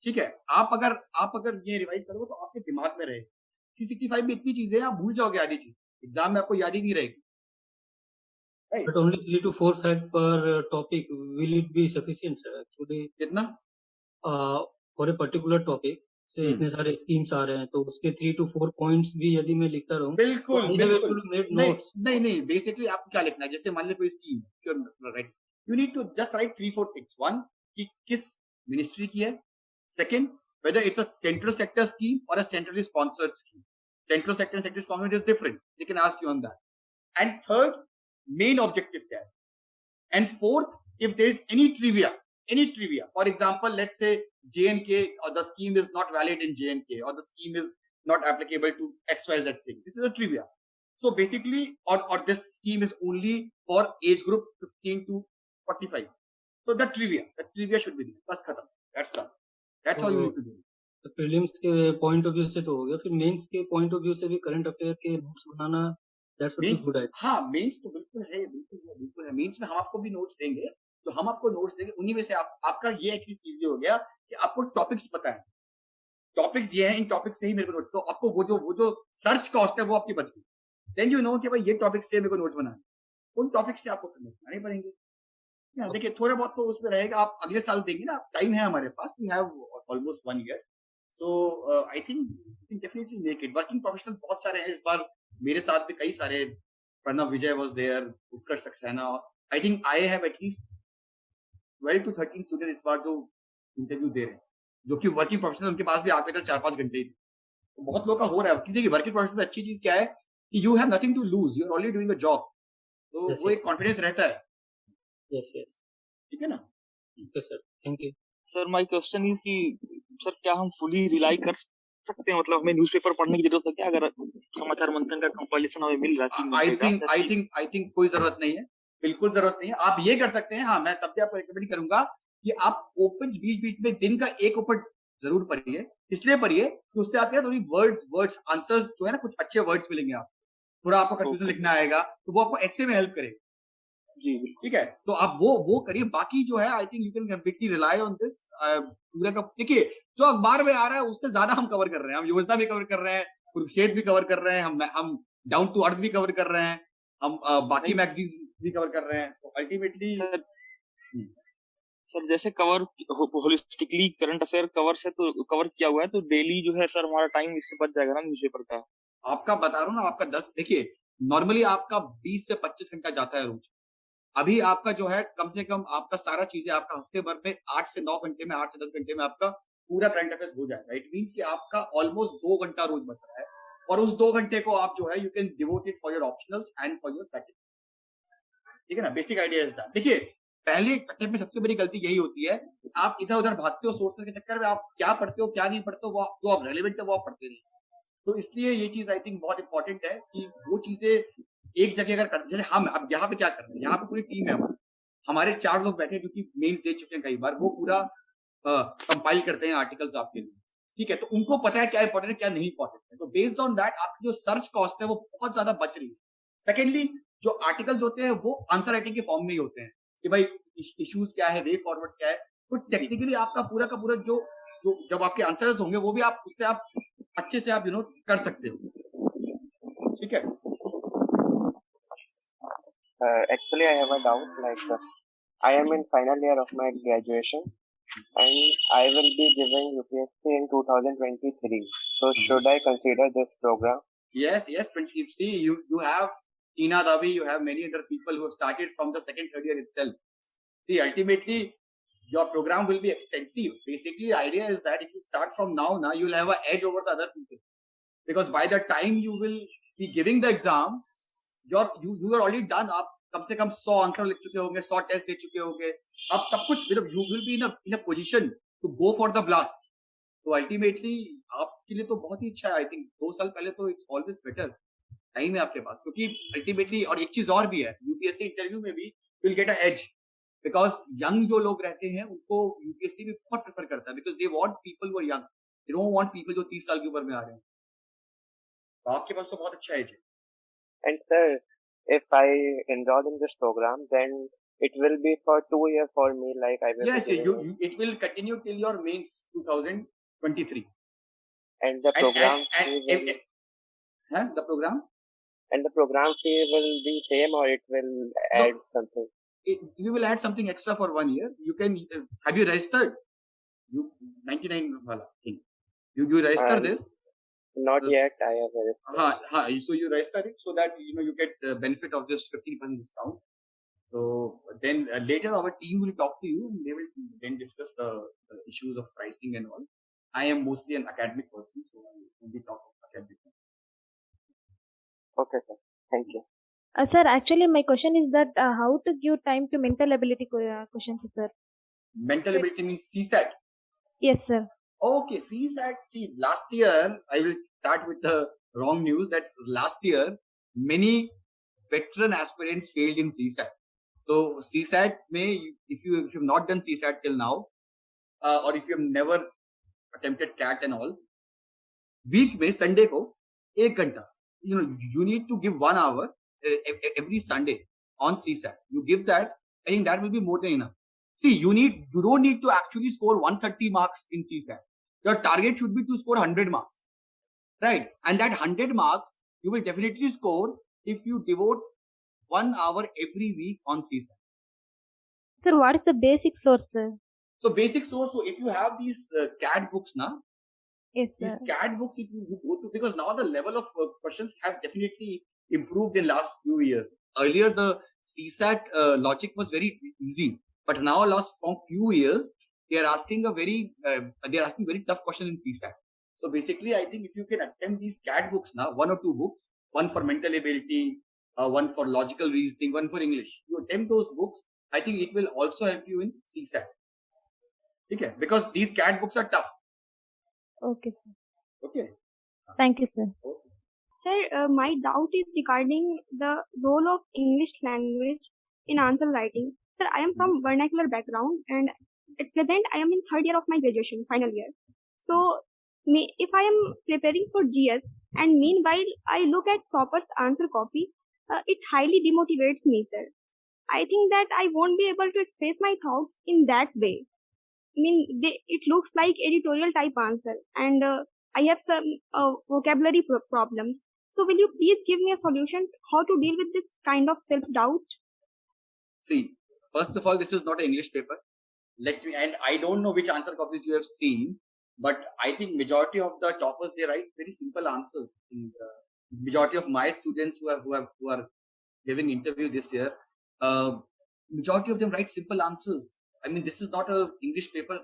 ठीक है. आप अगर ये रिवाइज करोगे तो आपके दिमाग में रहेगा. 365 में इतनी चीजें आप भूल जाओगे, आधी चीज एग्जाम में आपको याद ही नहीं रहेगी. Right. But only 3 to 4 facts per topic, will it be sufficient, sir? Actually, कितना? For a particular topic, से इतने सारे स्कीम्स आ रहे हैं, तो उसके 3 to 4 पॉइंट्स भी यदि मैं लिखता रहूं, बिल्कुल I have बिल्कुल actually made नहीं notes. नहीं नहीं बेसिकली आपको क्या लिखना है, जैसे मान लीजिए कोई scheme right, you need to just write 3-4 things. One, कि किस मिनिस्ट्री की है. Second, whether it's a central sector scheme और a centrally sponsored scheme. Central sector and sector sponsored is different, they can ask you on that. And third, main objective क्या है. And fourth, if there is any trivia, for example, let's say JNK or the scheme is not valid in JNK or the scheme is not applicable to XYZ thing. This is a trivia. So basically, or this scheme is only for age group 15 to 45. So the trivia should be there. Bas khatam. That's done. That's all you need to do. तो prelims के point of view से तो हो गया, फिर mains के point of view से भी करंट अफेयर के notes banana, that's what is good idea. हाँ, मेंस तो बिल्कुल है, बिल्कुल है. मेंस में हम आपको भी नोट्स देंगे, तो हम आपको नोट्स देंगे, उन्हीं में से आपका ये एटलीस्ट इजी हो गया कि आपको टॉपिक्स पता है. टॉपिक्स ये हैं, इन टॉपिक्स से ही मेरे को नोट, तो आपको वो जो सर्च कॉस्ट है वो आपकी बच गई. देन यू नो कि भाई ये टॉपिक से मेरे को नोट्स बनाना है, उन टॉपिक से आपको नोट्स बनाने पड़ेंगे. देखिए थोड़ा बहुत तो उसमें रहेगा, आप अगले साल देंगे ना, टाइम है हमारे पास, we have almost 1 year. So I think definitely make it. Working professional बहुत सारे हैं इस बार, मेरे साथ भी कई सारे. Pranav Vijay was there, Utkarsh Saxena. I think I have at least 12 to 13 student इस बार जो इंटरव्यू दे रहे हैं, जो कि वर्किंग प्रोफेशनल, उनके पास भी आते थे 4-5 घंटे ही. तो बहुत लोगों का हो रहा है, क्योंकि वर्किंग प्रोफेशनल में अच्छी चीज क्या है कि you have nothing to lose, you are already doing a job, तो वो एक कॉन्फिडेंस रहता है. यस ठीक है ना. Yes sir, thank you. Sir my question is कि सर क्या हम फुली रिलाई कर सकते हैं, मतलब हमें न्यूज़पेपर पढ़ने की जरूरत है क्या, अगर समाचार मंथन का कंपाइलेशन हमें मिल रहा है? आई थिंक कोई जरूरत नहीं है, बिल्कुल जरूरत नहीं है. आप ये कर सकते हैं, हाँ मैं तब भी आपको रिकमेंड करूंगा कि आप ओपन बीच में दिन का एक ओपन जरूर पढ़िए. इसलिए पढ़िए कि उससे आपके थोड़ी वर्ड्स आंसर्स जो है ना, कुछ अच्छे वर्ड्स मिलेंगे आपको, थोड़ा आपको कंफ्यूजन लिखना आएगा, तो वो आपको ऐसे में हेल्प करेगा. जी ठीक है, तो आप वो करिए. बाकी जो है I think you can completely rely on this. पूरा का देखिए जो अखबार में आ रहा है उससे ज्यादा हम कवर कर रहे हैं. हम योजना भी कवर कर रहे हैं, कुरुक्षेत्र भी कवर कर रहे हैं, हम डाउन टू अर्थ भी कवर कर रहे हैं, हम बाकी मैगजीन भी कवर कर रहे हैं. तो अल्टीमेटली सर जैसे cover holistically current affair cover से तो कवर किया हुआ है, तो डेली जो है सर हमारा टाइम इससे बच जाएगा ना न्यूज़पेपर का. आपका बता रहा हूँ ना, आपका 10, देखिए नॉर्मली आपका 20 से 25 घंटा जाता है रोज. अभी आपका जो है कम से कम आपका सारा चीजें आपका हफ्ते भर में 8 से 9 घंटे में, 8 से 10 घंटे में आपका पूरा करंट अफेयर्स हो जाएगा. इट मींस कि आपका ऑलमोस्ट 2 घंटा रोज बच रहा है, और उस 2 घंटे को आप जो है you can devote it for your optionals and for your static. ठीक है ना. Basic idea is that. देखिए पहले कटे में सबसे बड़ी गलती यही होती है, आप इधर उधर भागते हो सोर्सेस के चक्कर में, आप क्या पढ़ते हो क्या नहीं पढ़ते हो, वो जो आप रेलेवेंट है वो आप पढ़ते नहीं. तो इसलिए ये चीज आई थिंक बहुत इंपॉर्टेंट है कि वो चीजें एक जगह अगर जैसे हम अब यहाँ पे क्या कर रहे हैं, यहाँ पे पूरी टीम है हमारे 4 लोग बैठे जो कि मेंस दे चुके हैं कई बार, वो पूरा कंपाइल करते हैं आर्टिकल्स आपके लिए. ठीक है, तो उनको पता है क्या इंपॉर्टेंट है क्या नहीं इंपॉर्टेंट है, तो बेस्ड ऑन दैट आपकी जो सर्च कॉस्ट है वो बहुत ज्यादा बच रही है. सेकेंडली जो आर्टिकल्स होते हैं वो आंसर राइटिंग के फॉर्म में ही होते हैं कि भाई इश्यूज क्या है, वे फॉरवर्ड क्या है, तो टेक्निकली आपका पूरा का पूरा जो जब आपके आंसर्स होंगे वो भी आप उससे आप अच्छे से आप कर सकते हो. ठीक है. Actually, I have a doubt. Like, I am in final year of my graduation, and I will be giving UPSC in 2023. So, should I consider this program? Yes. See, you have Tina Davi, you have many other people who have started from the second, third year itself. See, ultimately, your program will be extensive. Basically, the idea is that if you start from now, you will have an edge over the other people. Because by the time you will be giving the exam, you are already done. आप कम से कम 100 answer लिख चुके होंगे, 100 test दे चुके होंगे, आप सब कुछ you will be in a position to go for the blast. तो अल्टीमेटली आपके लिए तो बहुत ही अच्छा है. आई थिंक 2 साल पहले तो इट्स ऑलवेज बेटर. टाइम है आपके पास, क्योंकि अल्टीमेटली और एक चीज और भी है, यूपीएससी इंटरव्यू में भी will get a edge, because young जो लोग रहते हैं उनको यूपीएससी भी बहुत प्रेफर करता है, because they want people who are young, they don't want people जो 30 साल की उम्र में आ रहे हैं. तो आपके पास तो बहुत अच्छा एज है. And sir, if I enroll in this program, then it will be for 2 years for me. Like I will. Yes, it will continue till your mains 2023. And the program the program. And the program fee will be same, or it will add something? You will add something extra for 1 year. You can have you registered? You 99 wala thing. You register this? Not yet. I have registered. So you register it so that you get the benefit of this 15% discount. So then later our team will talk to you and they will then discuss the issues of pricing and all. I am mostly an academic person, so I will only talk of academic. Okay, sir. Thank you. Sir, actually my question is that how to give time to mental ability questions, sir. Mental ability means CSAT? Yes, sir. Okay, CSAT. See, last year, I will start with the wrong news that last year, many veteran aspirants failed in CSAT. So CSAT if you have not done CSAT till now, or if you have never attempted CAT and all, week में Sunday को 1 घंटा, you need to give 1 hour every Sunday on CSAT. You give that, I think that will be more than enough. See, you don't need to actually score 130 marks in CSAT. Your target should be to score 100 marks, right? And that 100 marks you will definitely score if you devote 1 hour every week on CSAT. Sir, what is the basic source, sir? So basic source. So if you have these CAD books now, yes, sir. These CAD books, if you go to, because now the level of questions have definitely improved in last few years. Earlier the CSAT logic was very easy, but now last from few years they are asking very tough question in CSAT. So basically, I think if you can attempt these CAD books now, 1 or 2 books, one for mental ability, one for logical reasoning, one for English. You attempt those books, I think it will also help you in CSAT. Okay, because these CAD books are tough. Okay, sir. Okay. Thank you, sir. Okay. Sir, my doubt is regarding the role of English language in answer writing. Sir, I am from vernacular background and at present I am in 3rd year of my graduation, final year. So if I am preparing for GS and meanwhile I look at topper's answer copy, it highly demotivates me, sir. I think that I won't be able to express my thoughts in that way. I mean, it looks like editorial type answer and I have some vocabulary problems. So will you please give me a solution how to deal with this kind of self-doubt? See, first of all, this is not an English paper. And I don't know which answer copies you have seen, but I think majority of the toppers, they write very simple answers. Majority of my students who are giving interview this year, majority of them write simple answers. I mean, this is not a English paper.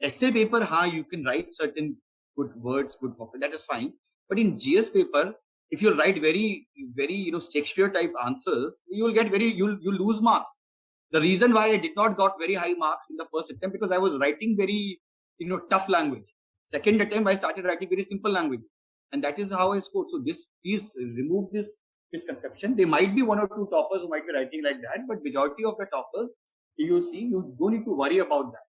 Essay paper, you can write certain good words, good vocabulary, that is fine. But in GS paper, if you write very, very, Shakespeare type answers, you will get you'll lose marks. The reason why I did not got very high marks in the first attempt, because I was writing very, tough language. Second attempt, I started writing very simple language. And that is how I scored. So please remove this misconception. There might be 1 or 2 toppers who might be writing like that, but majority of the toppers, you see, you don't need to worry about that.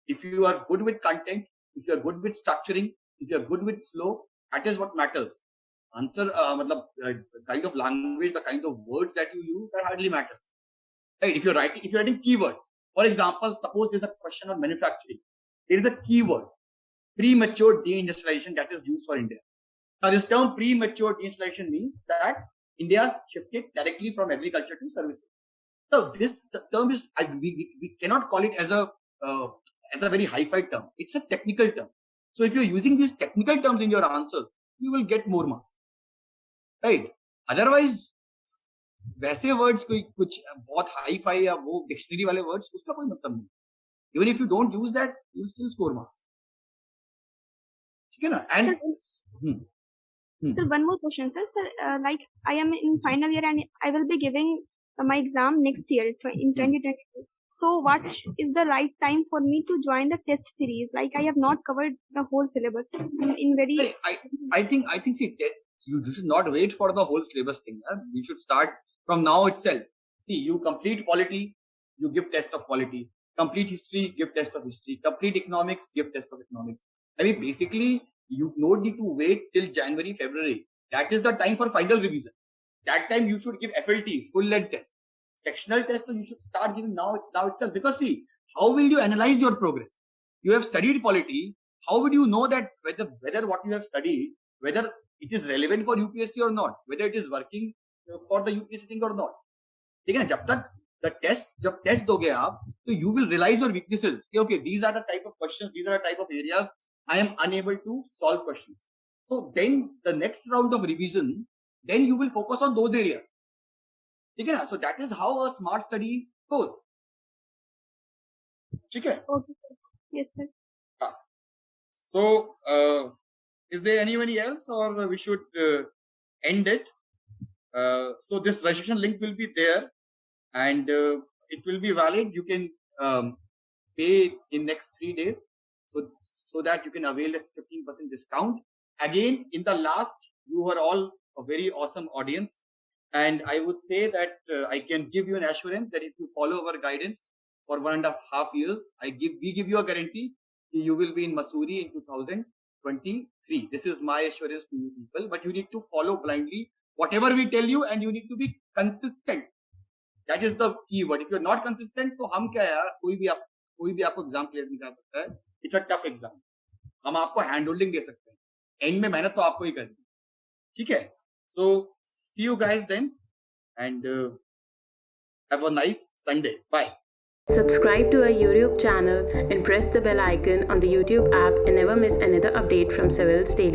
If you are good with content, if you are good with structuring, if you are good with flow, that is what matters. Answer, the kind of language, the kind of words that you use, that hardly matters. Right? If you're writing keywords, for example, suppose there's a question on manufacturing. There is a keyword, premature deindustrialization, that is used for India. Now, this term premature deindustrialization means that India shifted directly from agriculture to services. So the term is, we cannot call it as a very hi-fi term. It's a technical term. So if you're using these technical terms in your answers, you will get more marks. Right? Otherwise, वैसे words कुछ बहुत hi-fi या वो dictionary वाले words, उसका कोई मतलब नहीं. Even if you don't use that, you will still score marks. ठीक है ना? And Sir, one more question, sir. Sir, like I am in final year and I will be giving my exam next year in 2022. So what is the right time for me to join the test series? Like I have not covered the whole syllabus in very. I think see, you should not wait for the whole syllabus thing. You should start from now itself. See, you complete polity, you give test of polity. Complete history, give test of history. Complete economics, give test of economics. I mean, basically, you don't need to wait till January, February. That is the time for final revision. That time you should give FLTs, full length test. Sectional test, so you should start giving now itself. Because see, how will you analyze your progress? You have studied polity. How would you know that whether what you have studied, whether it is relevant for UPSC or not, whether it is working for the UPSC thing or not? Okay, जब तक जब test दोगे आप, so you will realize your weaknesses. Okay, these are the type of questions, these are the type of areas I am unable to solve questions. So then the next round of revision, then you will focus on those areas. Okay, so that is how a smart study goes. Okay. Okay, sir. Yes, sir. So is there anybody else, or we should end it? So this registration link will be there, and it will be valid. You can pay in next 3 days, so that you can avail the 15% discount. Again, in the last, you were all a very awesome audience, and I would say that I can give you an assurance that if you follow our guidance for 1.5 years, we give you a guarantee you will be in Mussoorie in 2023. This is my assurance to you people, but you need to follow blindly whatever we tell you, and you need to be consistent. That is the key word. If you're not consistent, तो हम क्या यार, कोई भी आपको exam clear नहीं करा सकता है. It's a tough exam. हम आपको हैंड होल्डिंग दे सकते हैं, एंड में मेहनत तो आपको ही करनी है. ठीक है? So see you guys then, and have a nice Sunday. Bye. Subscribe to our YouTube channel and press the bell icon on the YouTube app and never miss another update from Civil's Daily.